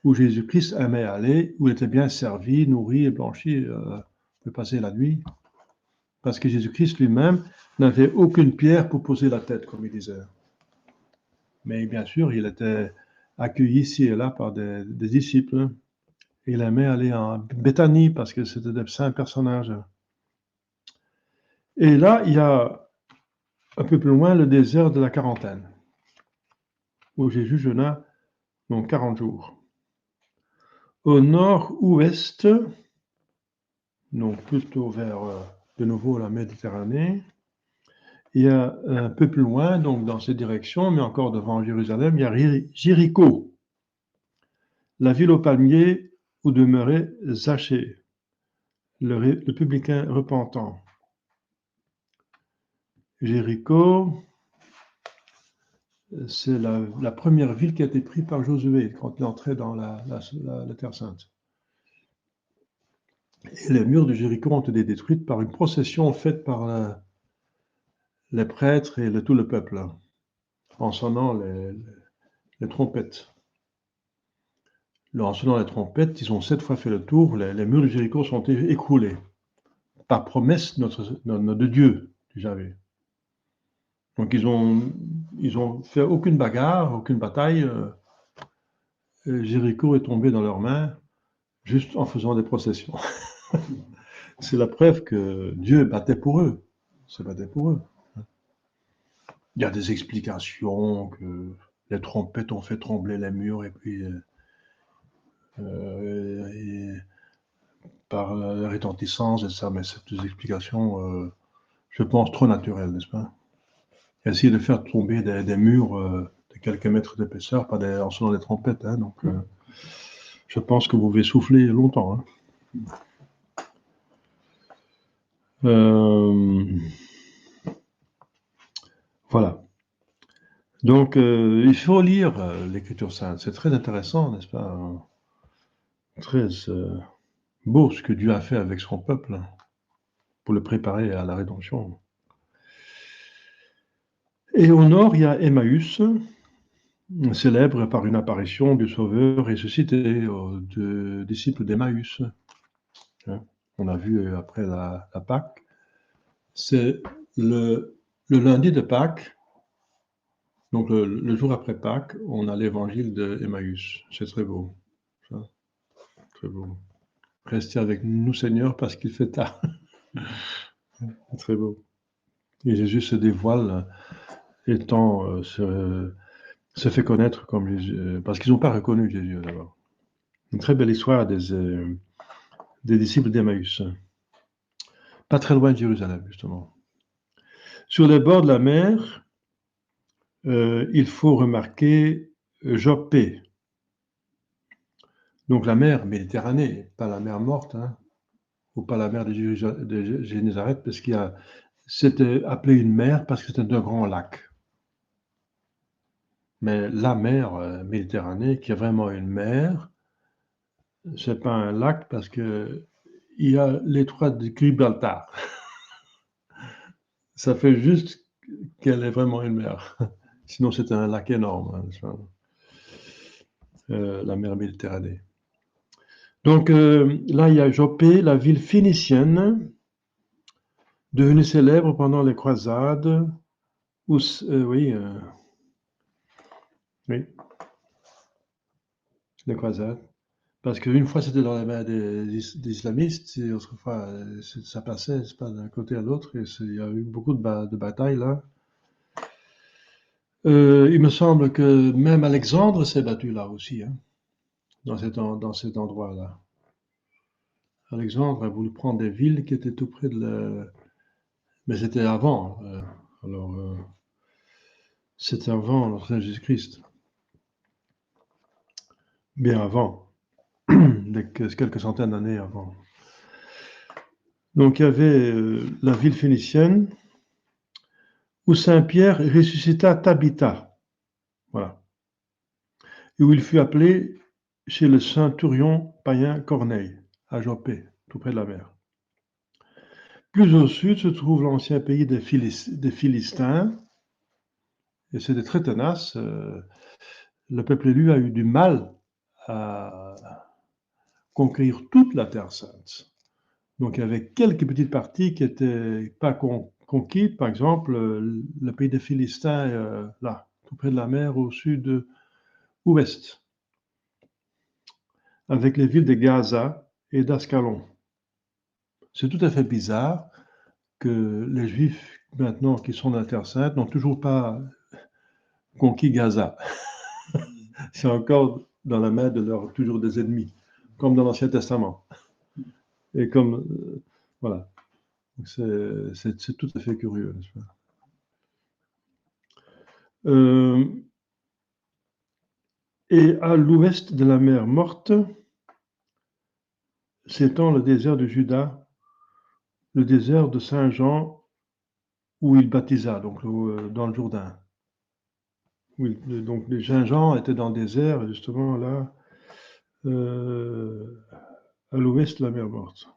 où Jésus-Christ aimait aller, où il était bien servi, nourri et blanchi, peut passer la nuit. Parce que Jésus-Christ lui-même n'avait aucune pierre pour poser la tête, comme il disait. Mais bien sûr, il était accueilli ici et là par des disciples. Il aimait aller en Béthanie parce que c'était des saints personnages. Et là, il y a un peu plus loin le désert de la quarantaine, où Jésus jeûna donc 40 jours. Au nord-ouest, donc plutôt vers de nouveau la Méditerranée, il y a un peu plus loin, donc dans cette direction, mais encore devant Jérusalem, il y a Jéricho, la ville aux palmiers où demeurait Zachée, le publicain repentant. Jéricho, c'est la première ville qui a été prise par Josué quand il entrait dans la Terre Sainte. Et les murs de Jéricho ont été détruits par une procession faite par les prêtres et tout le peuple. en sonnant les trompettes. En sonnant les trompettes, ils ont 7 fois fait le tour, les murs de Jéricho sont écroulés, par promesse de Dieu, j'avais. Donc ils ont fait aucune bagarre, aucune bataille. Jéricho est tombé dans leurs mains juste en faisant des processions. C'est la preuve que Dieu battait pour eux. Se battait pour eux. Il y a des explications que les trompettes ont fait trembler les murs et puis et par la retentissance et ça, mais c'est des explications, je pense, trop naturelles, n'est-ce pas? Essayer de faire tomber des murs de quelques mètres d'épaisseur en sonnant des trompettes, hein, donc je pense que vous pouvez souffler longtemps. Hein. Voilà. Donc, il faut lire l'Écriture sainte. C'est très intéressant, n'est-ce pas? Très beau ce que Dieu a fait avec son peuple pour le préparer à la rédemption. Et au nord, il y a Emmaüs, célèbre par une apparition du Sauveur ressuscité aux deux disciples d'Emmaüs. Hein. On a vu après la Pâque. C'est le lundi de Pâques, donc le jour après Pâques, on a l'évangile d'Emmaüs. C'est très beau. Ça. Très beau. Restez avec nous, Seigneur, parce qu'il fait tard. Très beau. Et Jésus se dévoile étant se fait connaître comme Jésus, parce qu'ils n'ont pas reconnu Jésus d'abord. Une très belle histoire des disciples d'Emmaüs. Pas très loin de Jérusalem, justement. Sur les bords de la mer, il faut remarquer Joppé. Donc la mer Méditerranée, pas la mer morte, hein, ou pas la mer de Génézareth, parce qu'il y a, c'était appelé une mer parce que c'était un grand lac. Mais la mer Méditerranée, qui est vraiment une mer, c'est pas un lac parce que il y a l'étroit de Gibraltar. Ça fait juste qu'elle est vraiment une mer. Sinon, c'est un lac énorme, hein, la mer Méditerranée. Donc là, il y a Joppé, la ville phénicienne, devenue célèbre pendant les croisades. Oui, les croisades. Parce qu'une fois, c'était dans les mains des islamistes, et autrefois, ça passait, c'est pas d'un côté à l'autre, et il y a eu beaucoup de batailles là. Il me semble que même Alexandre s'est battu là aussi, hein, dans cet endroit-là. Alexandre a voulu prendre des villes qui étaient tout près de la... Mais c'était avant. Alors, c'était avant notre Seigneur Jésus-Christ. Bien avant. Quelques centaines d'années avant. Donc il y avait la ville phénicienne où Saint Pierre ressuscita Tabitha. Voilà. Et où il fut appelé chez le centurion païen Corneille, à Joppé, tout près de la mer. Plus au sud se trouve l'ancien pays des Philistins, et c'était très tenace. Le peuple élu a eu du mal à conquérir toute la Terre Sainte. Donc il y avait quelques petites parties qui n'étaient pas conquises, par exemple le pays des Philistins, là, tout près de la mer, au sud-ouest, avec les villes de Gaza et d'Ascalon. C'est tout à fait bizarre que les Juifs, maintenant, qui sont dans la Terre Sainte, n'ont toujours pas conquis Gaza. C'est encore dans la main de toujours des ennemis, comme dans l'Ancien Testament. Et comme, voilà. C'est tout à fait curieux, n'est-ce pas? Et à l'ouest de la mer Morte s'étend le désert de Juda, le désert de Saint-Jean, où il baptisa, donc dans le Jourdain. Donc Saint-Jean était dans le désert, justement là, à l'ouest de la mer Morte.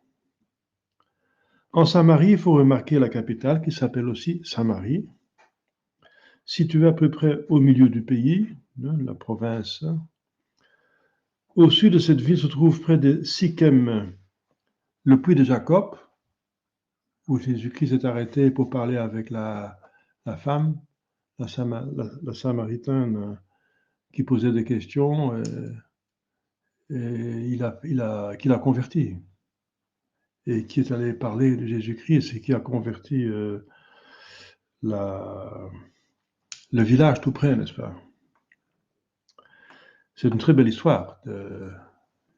En Samarie, il faut remarquer la capitale qui s'appelle aussi Samarie. située à peu près au milieu du pays, la province. Au sud de cette ville se trouve près de Sichem, le puits de Jacob, où Jésus-Christ s'est arrêté pour parler avec la femme, la Samaritaine, qui posait des questions, et qu'il a converti, et qui est allé parler de Jésus-Christ, et qui a converti le village tout près, n'est-ce pas? C'est une très belle histoire,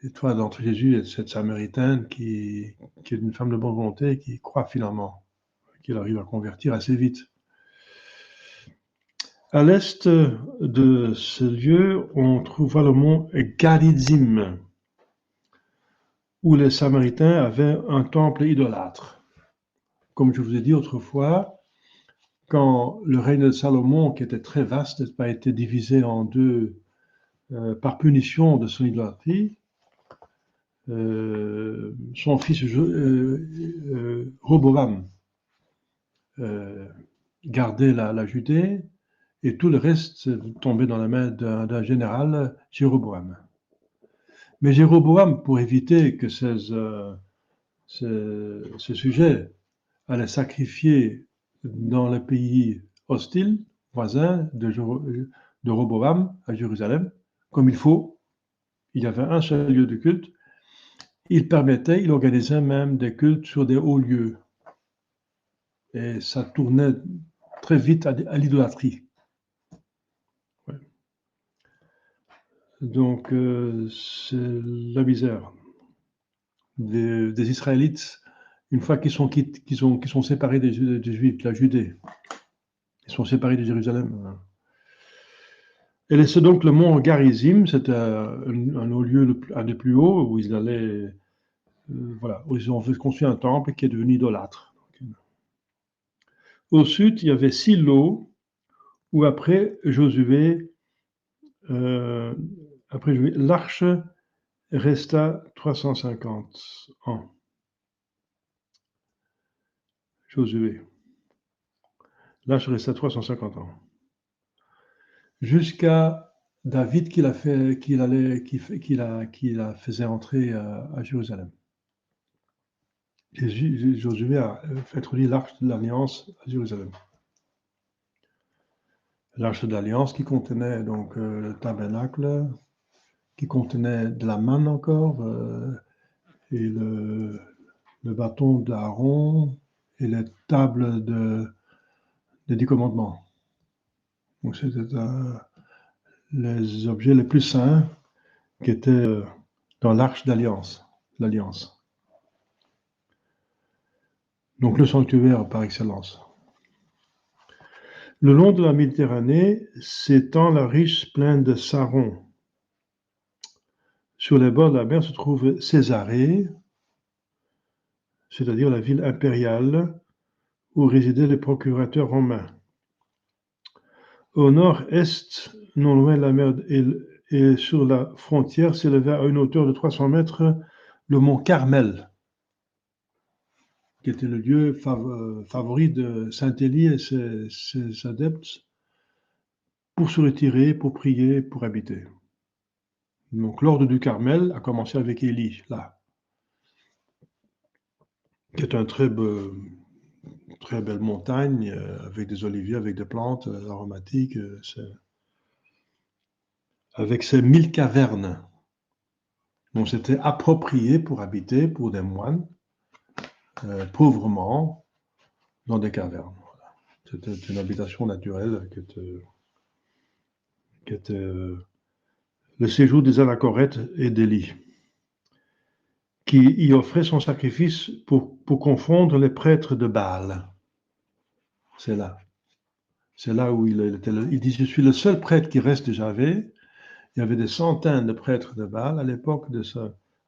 l'histoire d'entre Jésus et cette Samaritaine qui est une femme de bonne volonté, qui croit finalement, qu'il arrive à convertir assez vite. À l'est de ce lieu, on trouva le mont Garizim, où les Samaritains avaient un temple idolâtre. Comme je vous ai dit autrefois, quand le règne de Salomon, qui était très vaste, n'a pas été divisé en deux par punition de son idolâtrie, son fils Roboam gardait la Judée, et tout le reste tombait dans la main d'un général, Jéroboam. Mais Jéroboam, pour éviter que ces sujets allaient sacrifier dans le pays hostile, voisin de Roboam, à Jérusalem, comme il faut, il y avait un seul lieu de culte, il organisait même des cultes sur des hauts lieux. Et ça tournait très vite à l'idolâtrie. Ouais. Donc, c'est la misère des Israélites, une fois qu'ils sont séparés des Juifs, de la Judée. Ils sont séparés de Jérusalem. Et c'est donc le mont Garizim, c'était un haut lieu, un des plus hauts, où ils allaient, où ils ont construit un temple qui est devenu idolâtre. Au sud, il y avait Silo, où après Josué, l'arche resta 350 ans. Josué. L'arche resta 350 ans. Jusqu'à David qui la faisait entrer à Jérusalem. Josué a introduit l'arche de l'Alliance à Jérusalem. L'arche de l'Alliance qui contenait donc le tabernacle, qui contenait de la manne encore, et le bâton d'Aaron, et les tables des 10 commandements. Donc c'était les objets les plus saints qui étaient dans l'arche d'alliance, l'alliance. Donc le sanctuaire par excellence. Le long de la Méditerranée s'étend la riche plaine de Saron. Sur les bords de la mer se trouve Césarée, c'est-à-dire la ville impériale où résidaient les procurateurs romains. Au nord-est, non loin de la mer et sur la frontière, s'élevait à une hauteur de 300 mètres le mont Carmel, qui était le lieu favori de Saint-Élie et ses adeptes pour se retirer, pour prier, pour habiter. Donc l'ordre du Carmel a commencé avec Élie, là, qui est une très belle montagne avec des oliviers, avec des plantes aromatiques, avec ses 1000 cavernes. Donc c'était approprié pour habiter pour des moines, pauvrement, dans des cavernes. Voilà. C'était une habitation naturelle qui était le séjour des anachorètes et d'Élie, qui y offrait son sacrifice pour confondre les prêtres de Baal. C'est là. C'est là où il dit, je suis le seul prêtre qui reste de Javé. Il y avait des centaines de prêtres de Baal à l'époque à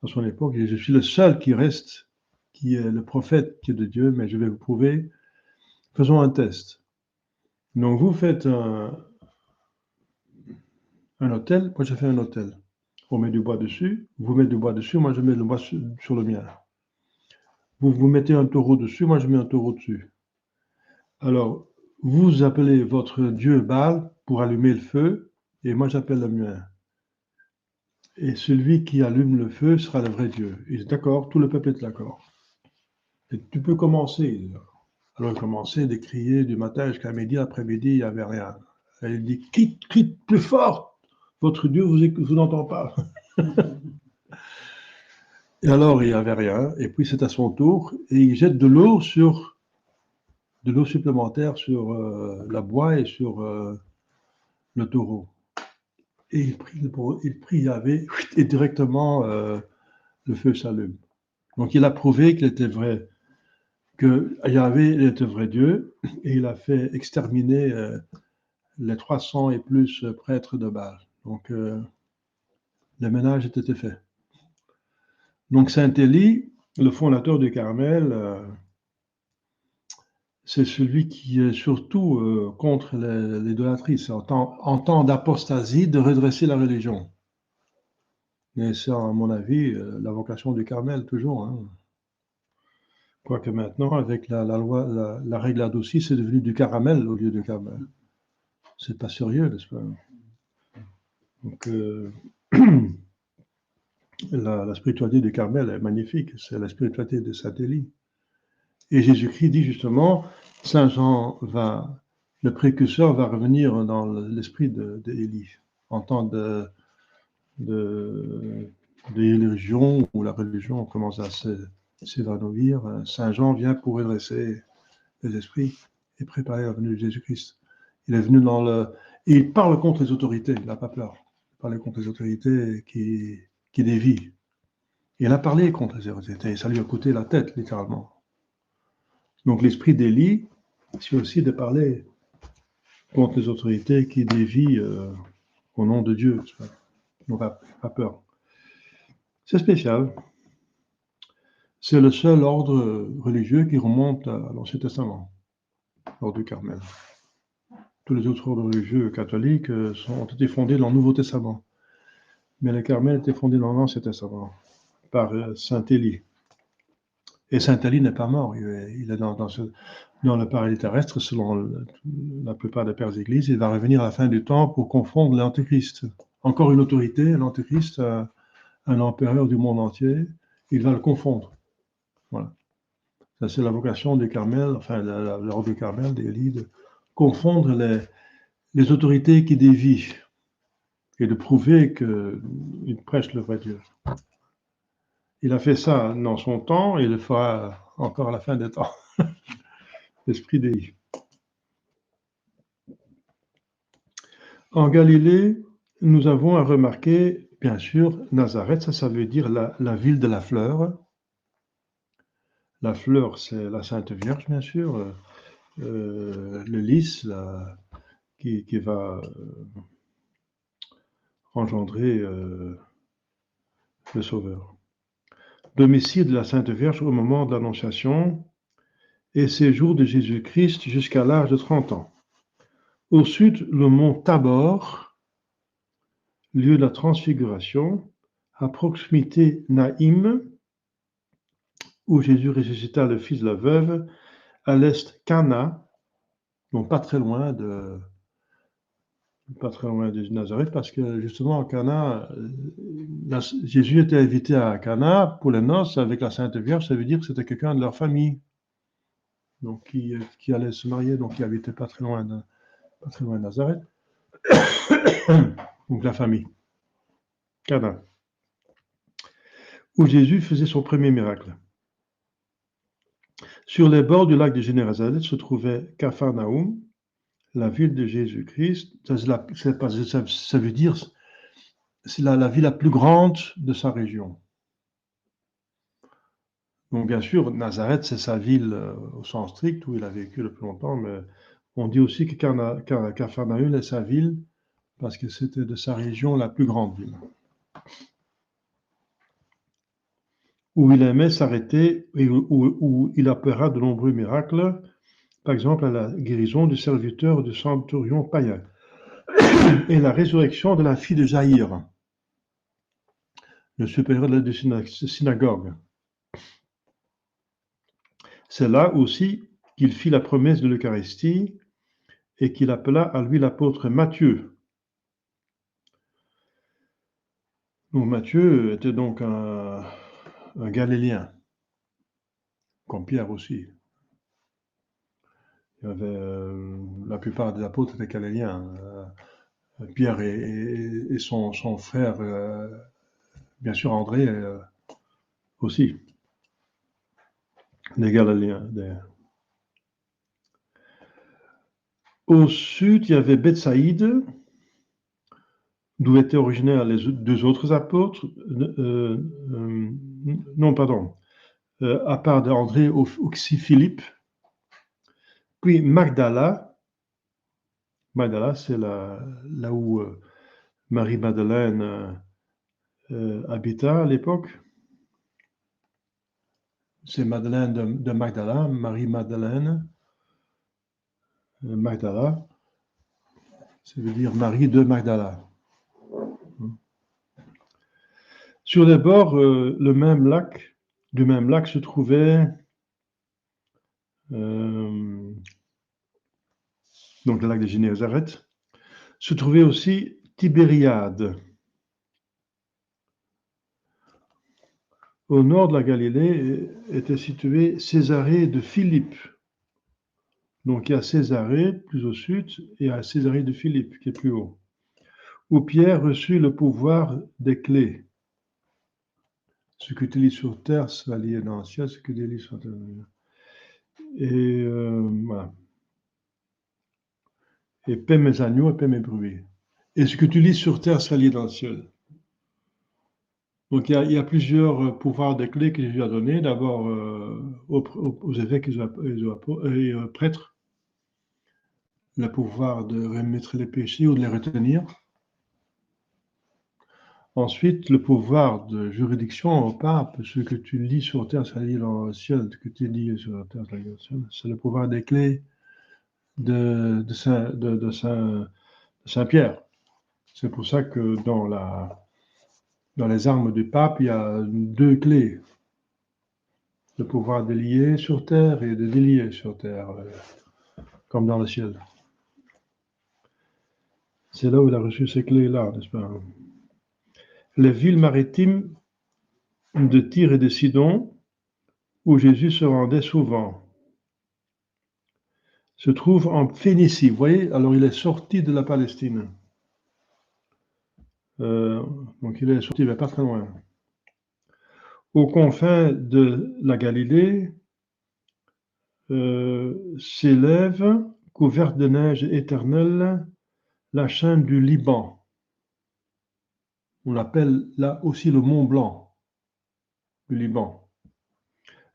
son époque. Et je suis le seul qui reste, qui est le prophète qui est de Dieu, mais je vais vous prouver. Faisons un test. Donc vous faites un hôtel, moi je fais un hôtel. On met du bois dessus, vous mettez du bois dessus, moi je mets le bois sur le mien. Vous mettez un taureau dessus, moi je mets un taureau dessus. Alors, vous appelez votre Dieu Baal pour allumer le feu, et moi j'appelle le mien. Et celui qui allume le feu sera le vrai Dieu. Il est d'accord, tout le peuple est d'accord. Et tu peux commencer. Alors il commençait de crier du matin jusqu'à midi, après-midi, il n'y avait rien. Et il dit, crie plus fort, votre Dieu vous entend pas. Et alors il n'y avait rien, et puis c'est à son tour, et il jette de l'eau supplémentaire sur la boie et sur le taureau. Et il prie Yahvé, et directement le feu s'allume. Donc il a prouvé qu'il était vrai, que Yahvé était vrai Dieu, et il a fait exterminer les 300 et plus prêtres de Baal. Donc le ménage était fait. Donc Saint Élie, le fondateur du Carmel, c'est celui qui est surtout contre l'idolâtrie. C'est en temps d'apostasie de redresser la religion. Mais c'est, à mon avis, la vocation du Carmel, toujours. Hein. Quoique maintenant, avec la loi, la règle adoucie, c'est devenu du caramel au lieu du Carmel. C'est pas sérieux, n'est-ce pas? Donc, la spiritualité du Carmel est magnifique. C'est la spiritualité de Saint Élie. Et Jésus-Christ dit justement, Saint Jean le précurseur va revenir dans l'esprit d'Élie, en temps de religion, où la religion commence à s'évanouir. Saint Jean vient pour redresser les esprits et préparer la venue de Jésus-Christ. Il est venu et il parle contre les autorités, il n'a pas peur. Il parle contre les autorités qui dévient. Il a parlé contre les autorités, ça lui a coûté la tête, littéralement. Donc l'esprit d'Élie, c'est aussi de parler contre les autorités qui dévient au nom de Dieu. On n'a pas peur. C'est spécial. C'est le seul ordre religieux qui remonte à l'Ancien Testament, l'ordre du Carmel. Tous les autres ordres religieux catholiques ont été fondés dans le Nouveau Testament. Mais le Carmel était fondé dans l'Ancien Testament par Saint Élie. Et Saint Élie n'est pas mort. Il est dans le paradis terrestre, selon la plupart des pères églises. Il va revenir à la fin du temps pour confondre l'Antéchrist. Encore une autorité, l'Antéchrist, un empereur du monde entier, il va le confondre. Voilà. Ça, c'est la vocation du Carmel, enfin, l'ordre du Carmel, d'Élie, de confondre les autorités qui dévient et de prouver qu'ils prêchent le vrai Dieu. Il a fait ça dans son temps et il le fera encore à la fin des temps. L'esprit d'Élie. En Galilée, nous avons à remarquer, bien sûr, Nazareth, ça veut dire la ville de la fleur. La fleur, c'est la Sainte Vierge, bien sûr. Le lys, qui va engendrer le Sauveur. Domicile de la Sainte Vierge au moment de l'Annonciation et séjour de Jésus-Christ jusqu'à l'âge de 30 ans. Au sud, le mont Tabor, lieu de la transfiguration, à proximité Naïm, où Jésus ressuscita le fils de la veuve, à l'est Cana, donc pas très loin de Nazareth, parce que justement à Cana, Jésus était invité à Cana pour les noces avec la Sainte Vierge, ça veut dire que c'était quelqu'un de leur famille, donc qui allait se marier, donc qui habitait pas très loin de Nazareth. Donc la famille. Cana. Où Jésus faisait son premier miracle. Sur les bords du lac de Génézareth se trouvait Capharnaüm, la ville de Jésus-Christ. Ça veut dire c'est la ville la plus grande de sa région. Donc bien sûr, Nazareth, c'est sa ville au sens strict où il a vécu le plus longtemps, mais on dit aussi que Capharnaüm est sa ville parce que c'était de sa région la plus grande ville. Où il aimait s'arrêter et où il opéra de nombreux miracles, par exemple à la guérison du serviteur du centurion païen et la résurrection de la fille de Jaïr, le supérieur de la synagogue. C'est là aussi qu'il fit la promesse de l'Eucharistie et qu'il appela à lui l'apôtre Matthieu. Donc Matthieu était donc un Galiléen, comme Pierre aussi. Il y avait, la plupart des apôtres étaient galiléens. Pierre et son frère, bien sûr André aussi, des Galiléens. Au sud, il y avait Bethsaïde, d'où étaient originaires les deux autres apôtres. Non, pardon. À part d'André, aussi Philippe. Puis Magdala, c'est là où Marie-Madeleine habita à l'époque. C'est Madeleine de Magdala, Marie-Madeleine. Magdala, ça veut dire Marie de Magdala. Sur les bords du même lac se trouvait donc le lac de Génézareth, se trouvait aussi Tibériade. Au nord de la Galilée était situé Césarée de Philippe. Donc il y a Césarée plus au sud et il y a Césarée de Philippe qui est plus haut, où Pierre reçut le pouvoir des clés. Ce que tu lis sur terre sera lié dans le ciel, ce que tu lis sur terre. Et voilà. Et paie mes agneaux et paie mes brebis. Et ce que tu lis sur terre sera lié dans le ciel. Donc il y a plusieurs pouvoirs des clés que Jésus a donnés. D'abord aux évêques et aux prêtres, le pouvoir de remettre les péchés ou de les retenir. Ensuite, le pouvoir de juridiction au pape, ce que tu lis sur terre sera lié dans le ciel, ce que tu lis sur la terre sera lié dans le ciel. C'est le pouvoir des clés de Saint-Pierre. C'est pour ça que dans les armes du pape, il y a 2 clés. Le pouvoir de lier sur terre et de délier sur terre, comme dans le ciel. C'est là où il a reçu ces clés-là, n'est-ce pas? Les villes maritimes de Tyr et de Sidon, où Jésus se rendait souvent, se trouvent en Phénicie. Vous voyez, alors il est sorti de la Palestine. Donc il est sorti, il va pas très loin. Aux confins de la Galilée, s'élève, couverte de neige éternelle, la chaîne du Liban. On l'appelle là aussi le Mont Blanc du Liban,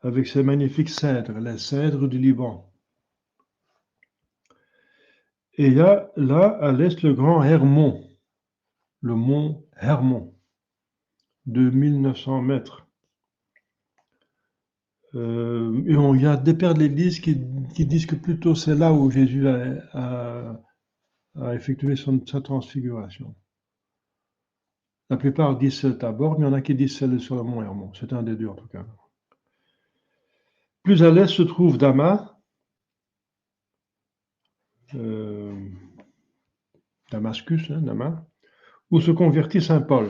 avec ses magnifiques cèdres, les cèdres du Liban. Et il y a là à l'est le grand Hermon, le mont Hermon, de 1900 mètres. Et il y a des pères de l'Église qui disent que plutôt c'est là où Jésus a effectué sa transfiguration. La plupart disent c'est Tabor, mais il y en a qui disent c'est sur le mont Hermon. C'est un des deux en tout cas. Plus à l'est se trouve Damas, Damascus, Damas, où se convertit saint Paul.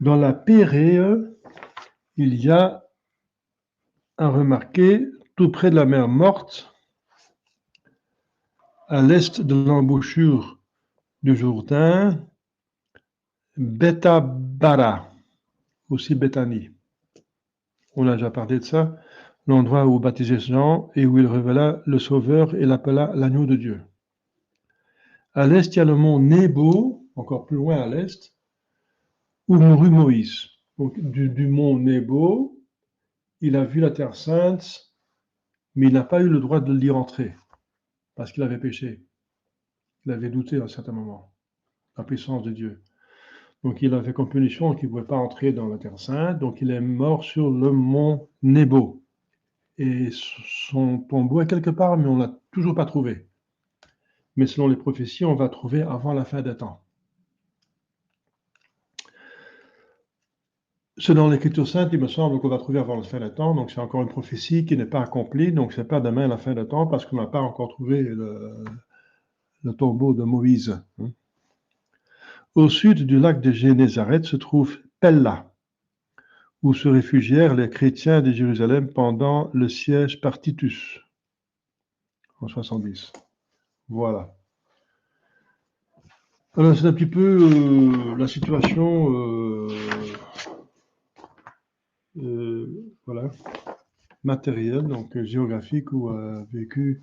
Dans la Pérée, il y a à remarquer, tout près de la mer Morte, à l'est de l'embouchure du Jourdain, Bethabara, aussi Béthanie. On a déjà parlé de ça, l'endroit où baptisait Jean et où il révéla le Sauveur et l'appela l'agneau de Dieu. À l'est, il y a le mont Nebo, encore plus loin à l'est, où mourut Moïse. Donc, du mont Nebo, il a vu la Terre Sainte, mais il n'a pas eu le droit de l'y rentrer, parce qu'il avait péché. Il avait douté à un certain moment, la puissance de Dieu. Donc, il avait comme punition qu'il ne pouvait pas entrer dans la Terre Sainte, donc il est mort sur le mont Nebo. Et son tombeau est quelque part, mais on ne l'a toujours pas trouvé. Mais selon les prophéties, on va trouver avant la fin des temps. Selon l'Écriture sainte, il me semble qu'on va trouver avant la fin des temps, donc c'est encore une prophétie qui n'est pas accomplie, donc c'est pas demain la fin des temps parce qu'on n'a pas encore trouvé le tombeau de Moïse. Au sud du lac de Génézareth se trouve Pella, où se réfugièrent les chrétiens de Jérusalem pendant le siège par Titus en 70. Voilà. Alors c'est un petit peu la situation voilà, matérielle, donc géographique où a vécu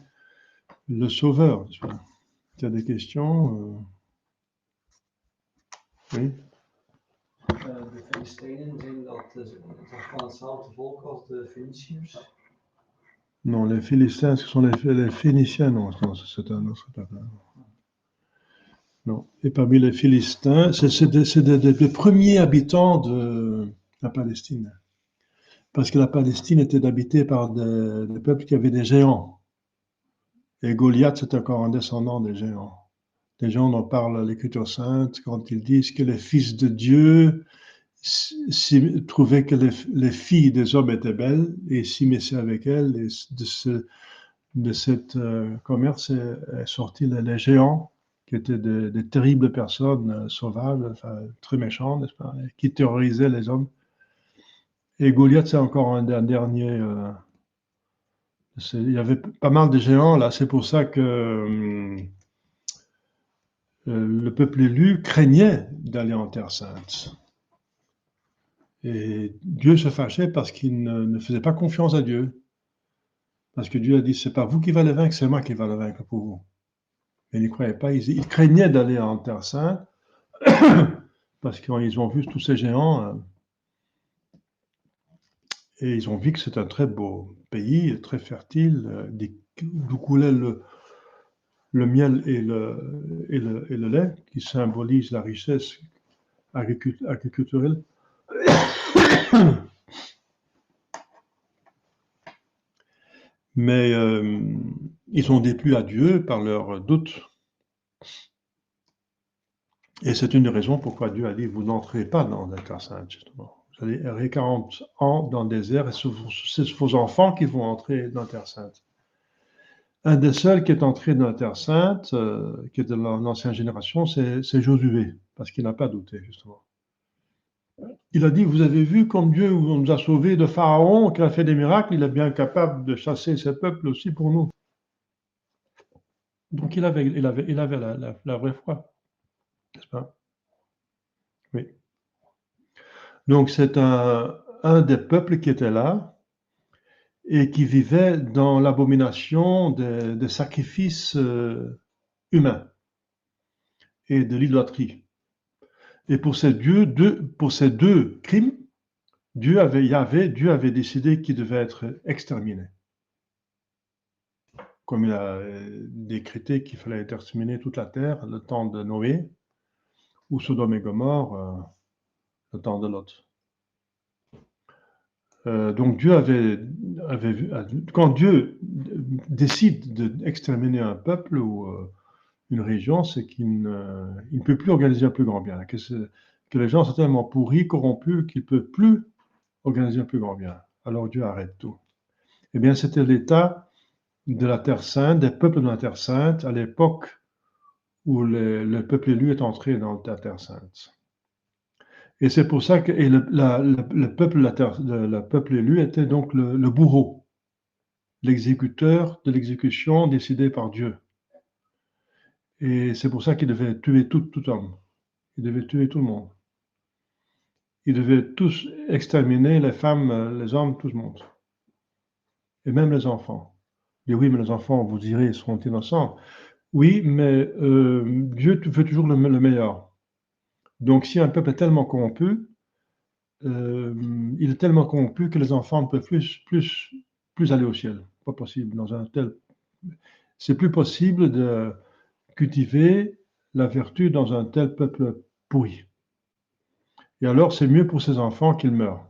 le Sauveur. Tu as des questions oui. De Filistijnen, zijn dat van hetzelfde volk als de Phéniciërs? Non, les Philistins, ce sont les Phéniciens, non, c'est un autre peuple. Non. Et parmi les Philistins, c'est des premiers habitants de la Palestine. Parce que la Palestine était habitée par des peuples qui avaient des géants. Et Goliath, c'est encore un descendant des géants. Les gens dont parle l'Écriture sainte quand ils disent que les fils de Dieu trouvaient que les filles des hommes étaient belles et s'immisçaient avec elles. Et de cette commerce est sorti les géants, qui étaient des terribles personnes sauvages, enfin, très méchantes, n'est-ce pas, qui terrorisaient les hommes. Et Goliath, c'est encore un dernier. Il y avait pas mal de géants là, c'est pour ça que le peuple élu craignait d'aller en Terre Sainte. Et Dieu se fâchait parce qu'il ne faisait pas confiance à Dieu. Parce que Dieu a dit, c'est pas vous qui va le vaincre, c'est moi qui va le vaincre pour vous. Mais ils n'y croyaient pas, ils craignaient d'aller en Terre Sainte parce qu'ils ont vu tous ces géants et ils ont vu que c'est un très beau pays, très fertile, d'où coulait le miel et le lait, qui symbolisent la richesse agriculturelle. Mais ils ont déplu à Dieu par leurs doutes. Et c'est une des raisons pourquoi Dieu a dit, vous n'entrez pas dans la Terre Sainte, justement. Vous allez errer 40 ans dans le désert, et c'est vos enfants qui vont entrer dans la Terre Sainte. Un des seuls qui est entré dans la Terre Sainte, qui est de l'ancienne génération, c'est Josué, parce qu'il n'a pas douté, justement. Il a dit, vous avez vu comme Dieu nous a sauvés de Pharaon, qui a fait des miracles, il est bien capable de chasser ses peuples aussi pour nous. Donc il avait la vraie foi, n'est-ce pas? Oui. Donc c'est un des peuples qui était là et qui vivait dans l'abomination des sacrifices humains et de l'idolâtrie. Et pour ces deux crimes, Dieu avait décidé qu'il devait être exterminé. Comme il a décrété qu'il fallait exterminer toute la terre, le temps de Noé, ou Sodome et Gomorrhe, le temps de Lot. Donc Dieu avait vu, quand Dieu décide d'exterminer un peuple ou une région, c'est qu'il ne peut plus organiser un plus grand bien, que les gens sont tellement pourris, corrompus, qu'ils ne peuvent plus organiser un plus grand bien. Alors Dieu arrête tout. Eh bien, c'était l'état de la Terre Sainte, des peuples de la Terre Sainte, à l'époque où le peuple élu est entré dans la Terre Sainte. Et c'est pour ça que le peuple élu était donc le bourreau, l'exécuteur de l'exécution décidée par Dieu. Et c'est pour ça qu'il devait tuer tout homme. Il devait tuer tout le monde. Il devait tous exterminer les femmes, les hommes, tout le monde. Et même les enfants. Et oui, mais les enfants, vous direz, seront innocents. Oui, mais Dieu veut toujours le meilleur. Donc si un peuple est tellement corrompu, il est tellement corrompu que les enfants ne peuvent plus aller au ciel. Pas possible. C'est plus possible de cultiver la vertu dans un tel peuple pourri. Et alors, c'est mieux pour ces enfants qu'ils meurent,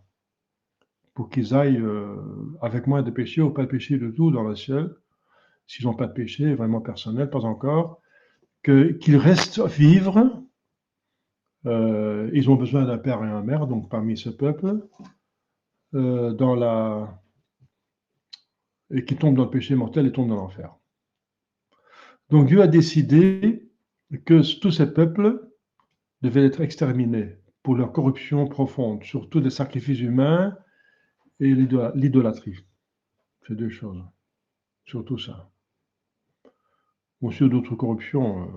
pour qu'ils aillent avec moins de péché ou pas de péché du tout dans le ciel, s'ils n'ont pas de péché vraiment personnel, pas encore, qu'ils restent vivre ils ont besoin d'un père et une mère, donc parmi ce peuple, et qui tombent dans le péché mortel et tombent dans l'enfer. Donc Dieu a décidé que tous ces peuples devaient être exterminés pour leur corruption profonde, surtout des sacrifices humains et l'idolâtrie. C'est deux choses, surtout ça. Ou sur d'autres corruptions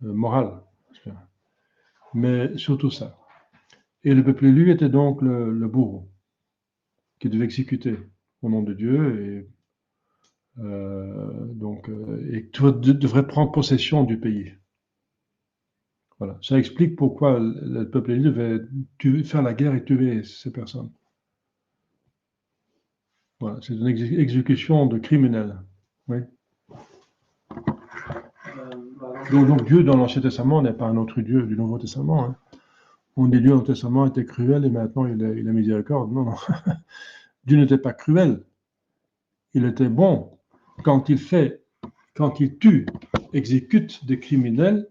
morales, mais surtout ça. Et le peuple élu était donc le bourreau qui devait exécuter au nom de Dieu et tu devrais prendre possession du pays. Voilà. Ça explique pourquoi le peuple élu devait faire la guerre et tuer ces personnes. Voilà. C'est une exécution de criminels. Oui. Donc Dieu dans l'Ancien Testament n'est pas un autre Dieu du Nouveau Testament. Hein. On dit Dieu dans le Testament était cruel et maintenant il a miséricorde. Non, non. Dieu n'était pas cruel. Il était bon. Quand il tue, exécute des criminels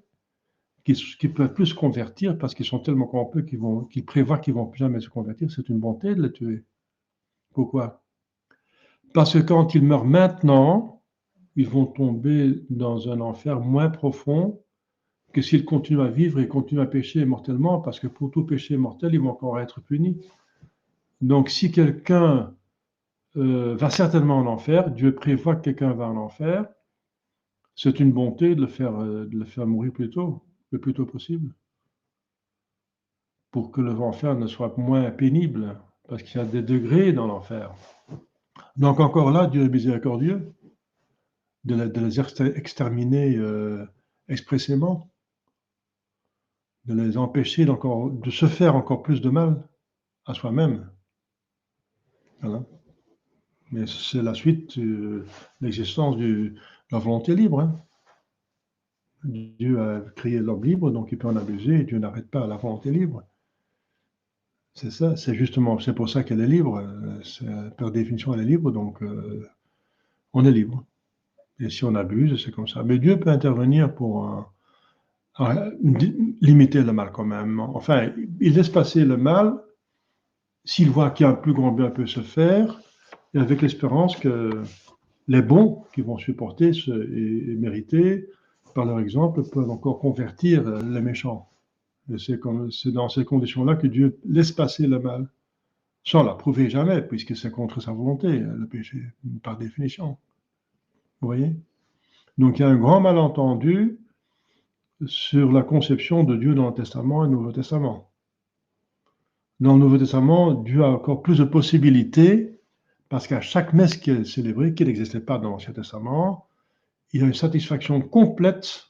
qui ne peuvent plus se convertir parce qu'ils sont tellement corrompus qu'ils prévoient qu'ils ne vont plus jamais se convertir, c'est une bonté de les tuer. Pourquoi? Parce que quand ils meurent maintenant, ils vont tomber dans un enfer moins profond que s'ils continuent à vivre et continuent à pécher mortellement, parce que pour tout péché mortel, ils vont encore être punis. Donc si quelqu'un va certainement en enfer, Dieu prévoit que quelqu'un va en enfer, c'est une bonté de le faire mourir le plus tôt possible, pour que l'enfer ne soit moins pénible, parce qu'il y a des degrés dans l'enfer. Donc encore là, Dieu est miséricordieux de les exterminer expressément, de les empêcher de se faire encore plus de mal à soi-même. Voilà. Mais c'est la suite de l'existence de la volonté libre. Hein. Dieu a créé l'homme libre, donc il peut en abuser, et Dieu n'arrête pas la volonté libre. C'est ça, c'est pour ça qu'elle est libre. Par définition, elle est libre, donc on est libre. Et si on abuse, c'est comme ça. Mais Dieu peut intervenir pour limiter le mal quand même. Enfin, il laisse passer le mal s'il voit qu'un plus grand bien peut se faire, et avec l'espérance que les bons qui vont supporter et mériter, par leur exemple, peuvent encore convertir les méchants. Et c'est dans ces conditions-là que Dieu laisse passer le mal, sans l'approuver jamais, puisque c'est contre sa volonté, le péché, par définition. Vous voyez? Donc il y a un grand malentendu sur la conception de Dieu dans le Testament et le Nouveau Testament. Dans le Nouveau Testament, Dieu a encore plus de possibilités, parce qu'à chaque messe qui est célébrée, qui n'existait pas dans l'Ancien Testament, il y a une satisfaction complète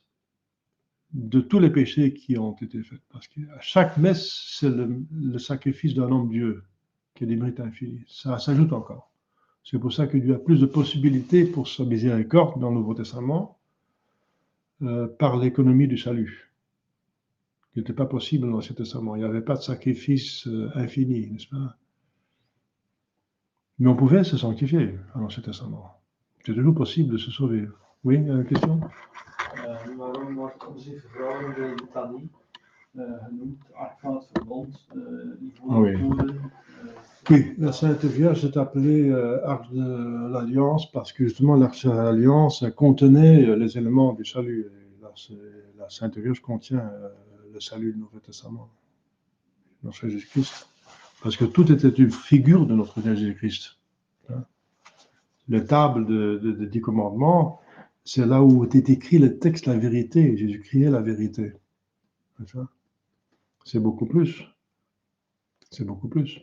de tous les péchés qui ont été faits. Parce qu'à chaque messe, c'est le sacrifice d'un homme Dieu, qui a des mérites infinis. Ça s'ajoute encore. C'est pour ça que Dieu a plus de possibilités pour sa miséricorde dans le Nouveau Testament, par l'économie du salut, qui n'était pas possible dans l'Ancien Testament. Il n'y avait pas de sacrifice infini, n'est-ce pas? Mais on pouvait se sanctifier dans l'Ancien Testament. C'est toujours possible de se sauver. Oui, question? Waarom wordt onze vervrouwelijke litanie genoemd, Ark van het Verbond, Oui, la Sainte Vierge est appelée Arche de l'Alliance parce que justement l'Arche de l'Alliance contenait les éléments du salut. Et la Sainte Vierge contient le salut du Nouveau Testament, notre Jésus-Christ. Parce que tout était une figure de notre Jésus-Christ. Hein. Les tables des 10 commandements, c'est là où était écrit le texte, la vérité. Jésus-Christ est la vérité. C'est beaucoup plus. C'est beaucoup plus.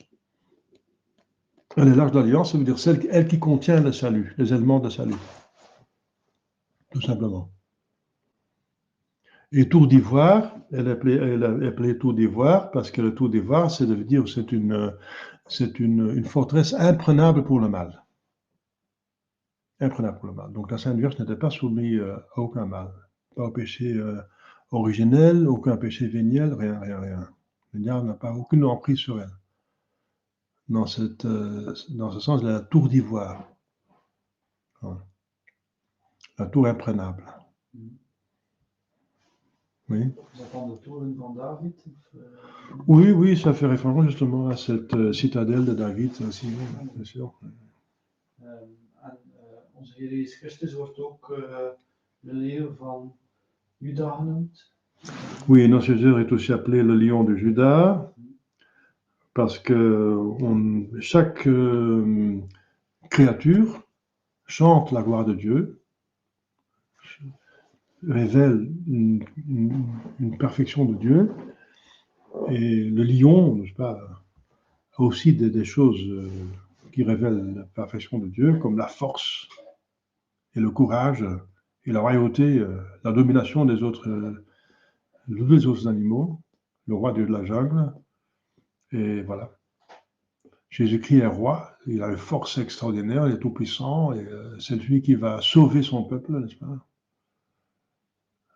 Elle est l'Arche de l'Alliance, ça veut dire elle qui contient le salut, les éléments de salut. Tout simplement. Et tour d'ivoire, elle est appelée tour d'ivoire parce que le tour d'ivoire, c'est de dire c'est une forteresse imprenable pour le mal. Imprenable pour le mal. Donc la Sainte Vierge n'était pas soumise à aucun mal. Pas au péché originel, aucun péché véniel, rien. Le diable n'a pas aucune emprise sur elle. Dans ce sens, la tour d'ivoire. La tour imprenable. Oui. Is dat dan de toren van David? Oui, oui, ça fait référence justement à cette citadelle de David aussi, oui, bien sûr. Onze Heer Jezus Christus wordt ook de leeuw van Juda genoemd. Oui, notre Seigneur est aussi appelé le lion de Juda, parce que chaque créature chante la gloire de Dieu, révèle une perfection de Dieu, et le lion, n'est-ce pas, a aussi des choses qui révèlent la perfection de Dieu, comme la force et le courage et la royauté, la domination des autres animaux, le roi Dieu de la jungle, et voilà. Jésus-Christ est roi, il a une force extraordinaire, il est tout-puissant, et c'est lui qui va sauver son peuple, n'est-ce pas?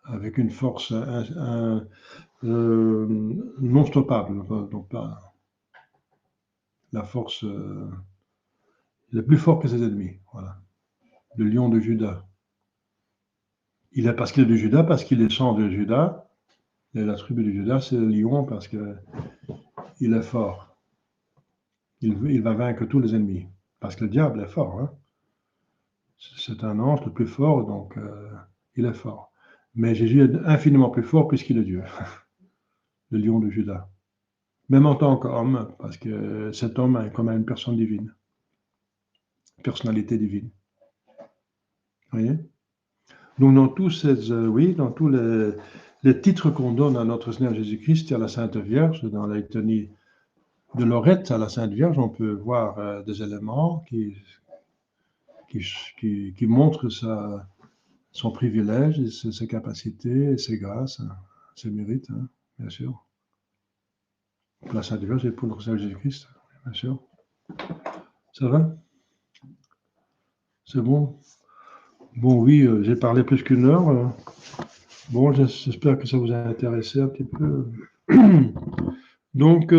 Avec une force non stoppable, donc pas la force, il est plus fort que ses ennemis, voilà. Le lion de Juda. Il est parce qu'il est de Juda, parce qu'il est sang de Juda, et la tribu de Juda, c'est le lion parce qu'il est fort. Il va vaincre tous les ennemis, parce que le diable est fort, hein? C'est un ange le plus fort, donc il est fort. Mais Jésus est infiniment plus fort puisqu'il est Dieu, le lion de Juda. Même en tant qu'homme, parce que cet homme est comme une personne divine, personnalité divine. Vous voyez? Donc dans tous dans tous les titres qu'on donne à notre Seigneur Jésus-Christ et à la Sainte Vierge, dans la litanie de Lorette à la Sainte Vierge, on peut voir des éléments qui montrent son privilège, et ses capacités, et ses grâces, hein, ses mérites, hein, bien sûr. Pour la Sainte Vierge et pour notre Seigneur Jésus-Christ, bien sûr. Ça va? C'est bon? Bon, oui, j'ai parlé plus qu'une heure. Bon, j'espère que ça vous a intéressé un petit peu. Donc,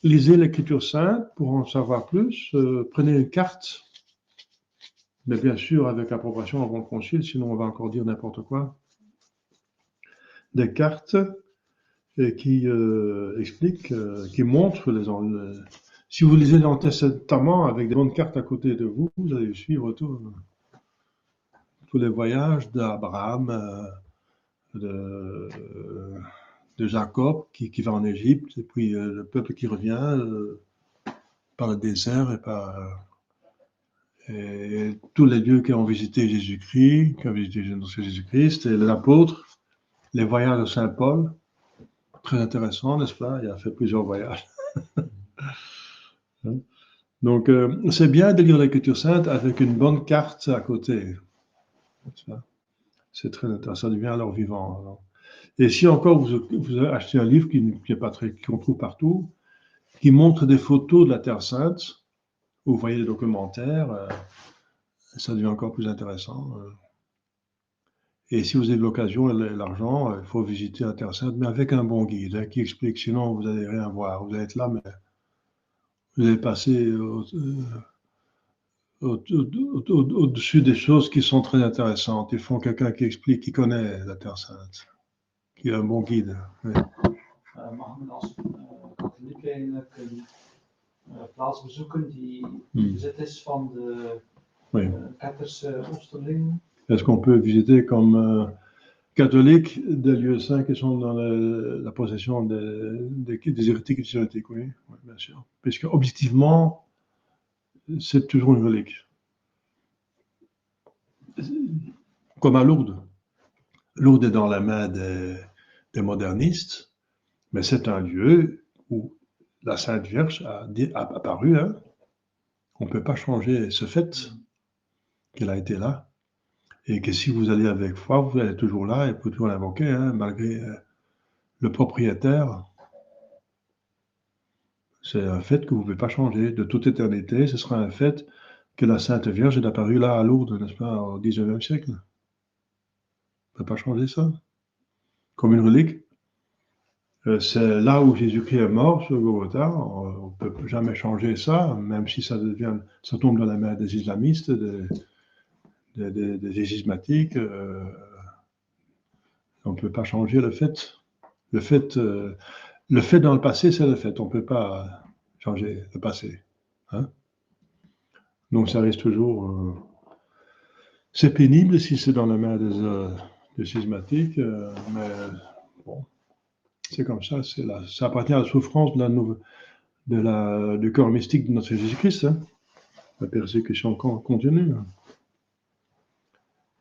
lisez l'Écriture sainte pour en savoir plus. Prenez une carte, mais bien sûr avec approbation avant le concile, sinon on va encore dire n'importe quoi. Des cartes qui expliquent, qui montrent si vous lisez l'Ancien Testament avec des bonnes cartes à côté de vous, vous allez suivre tous les voyages d'Abraham, de Jacob qui va en Égypte, et puis le peuple qui revient par le désert et tous les lieux qui ont visité Jésus-Christ, qui ont visité Jésus-Christ, et les apôtres, les voyages de Saint Paul, très intéressant, n'est-ce pas? Il a fait plusieurs voyages. Donc, c'est bien de lire l'Écriture sainte avec une bonne carte à côté. C'est très intéressant, ça devient alors vivant. Alors. Et si encore vous achetez un livre qu'on trouve partout, qui montre des photos de la Terre Sainte, où vous voyez les documentaires, ça devient encore plus intéressant. Et si vous avez l'occasion et l'argent, il faut visiter la Terre Sainte, mais avec un bon guide qui explique, sinon vous n'allez rien voir. Vous allez être là, mais vous allez passer au-dessus des choses qui sont très intéressantes. Il faut quelqu'un qui explique, qui connaît la Terre Sainte, qui est un bon guide. Oui. Mag men als katholiek eigenlijk een plaats bezoeken die bezit is van de Ketterse Oosterlingen? Est-ce qu'on peut visiter comme catholique des lieux saints qui sont dans la possession des hérétiques et des hérétiques? Oui, bien sûr. Puisque objectivement, c'est toujours une relique. Comme à Lourdes. Lourdes est dans la main des modernistes, mais c'est un lieu où la Sainte Vierge a apparu. Hein. On ne peut pas changer ce fait qu'elle a été là. Et que si vous allez avec foi, vous allez toujours là et vous pouvez toujours l'invoquer, hein, malgré le propriétaire. C'est un fait que vous ne pouvez pas changer. De toute éternité, ce sera un fait que la Sainte Vierge est apparue là à Lourdes, n'est-ce pas, au XIXe siècle. On ne peut pas changer ça. Comme une relique. C'est là où Jésus-Christ est mort, sur Golgotha. On ne peut jamais changer ça, même si ça tombe dans la main des islamistes, des schismatiques. On ne peut pas changer le fait. Le fait dans le passé, c'est le fait. On ne peut pas changer le passé. Hein? Donc ça reste toujours... c'est pénible si c'est dans la main des schismatiques, mais bon, c'est comme ça. Ça appartient à la souffrance du corps mystique de notre Jésus-Christ. Hein? La persécution continue.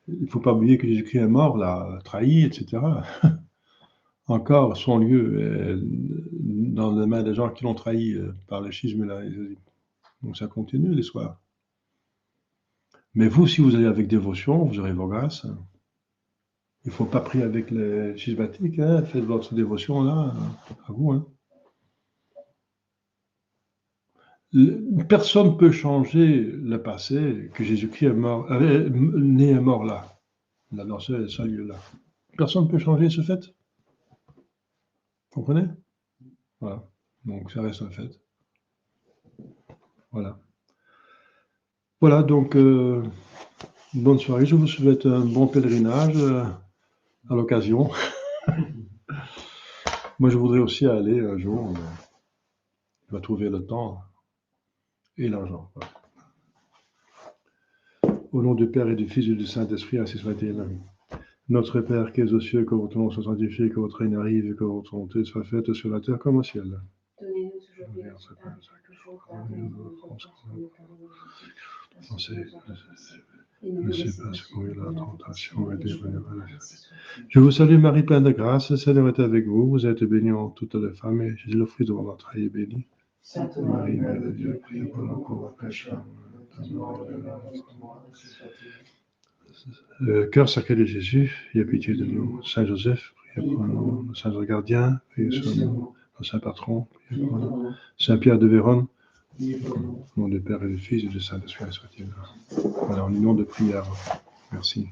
Il ne faut pas oublier que Jésus-Christ est mort, là, trahi, etc. Encore, son lieu est dans les mains des gens qui l'ont trahi par le schisme. Là. Donc ça continue l'histoire. Mais vous, si vous allez avec dévotion, vous aurez vos grâces. Il ne faut pas prier avec les schismatiques. Hein. Faites votre dévotion là, à vous. Hein. Personne ne peut changer le passé, que Jésus-Christ est né et mort là, dans ce lieu-là. Personne ne peut changer ce fait. Vous comprenez? Voilà. Donc ça reste un fait. Voilà. Voilà, donc bonne soirée. Je vous souhaite un bon pèlerinage à l'occasion. Moi, je voudrais aussi aller un jour. Je vais trouver le temps et l'argent. Voilà. Au nom du Père et du Fils et du Saint-Esprit, ainsi soit-il. Notre Père qui es aux cieux, que votre nom soit sanctifié, que votre règne arrive, et que votre volonté soit faite sur la terre comme au ciel. Donnez-nous aujourd'hui notre pain de chaque jour, pardonnez-nous nos offenses, ne sais pas ce qu'on est la tentation et des Je vous salue Marie, pleine de grâce, le Seigneur est avec vous. Vous êtes bénie en toutes les femmes, et Jésus, le fruit de votre entrailles, est béni. Sainte Marie, Mère de Dieu, priez pour nous pauvres pécheurs. Cœur sacré de Jésus, ayez pitié de nous. Saint Joseph, priez pour nous. Saint Gardien, priez sur nous. Saint Patron, priez pour nous. Saint Pierre de Vérone, au nom du Père et du Fils et du Saint-Esprit, soit-il. Voilà, en union de prière. Merci.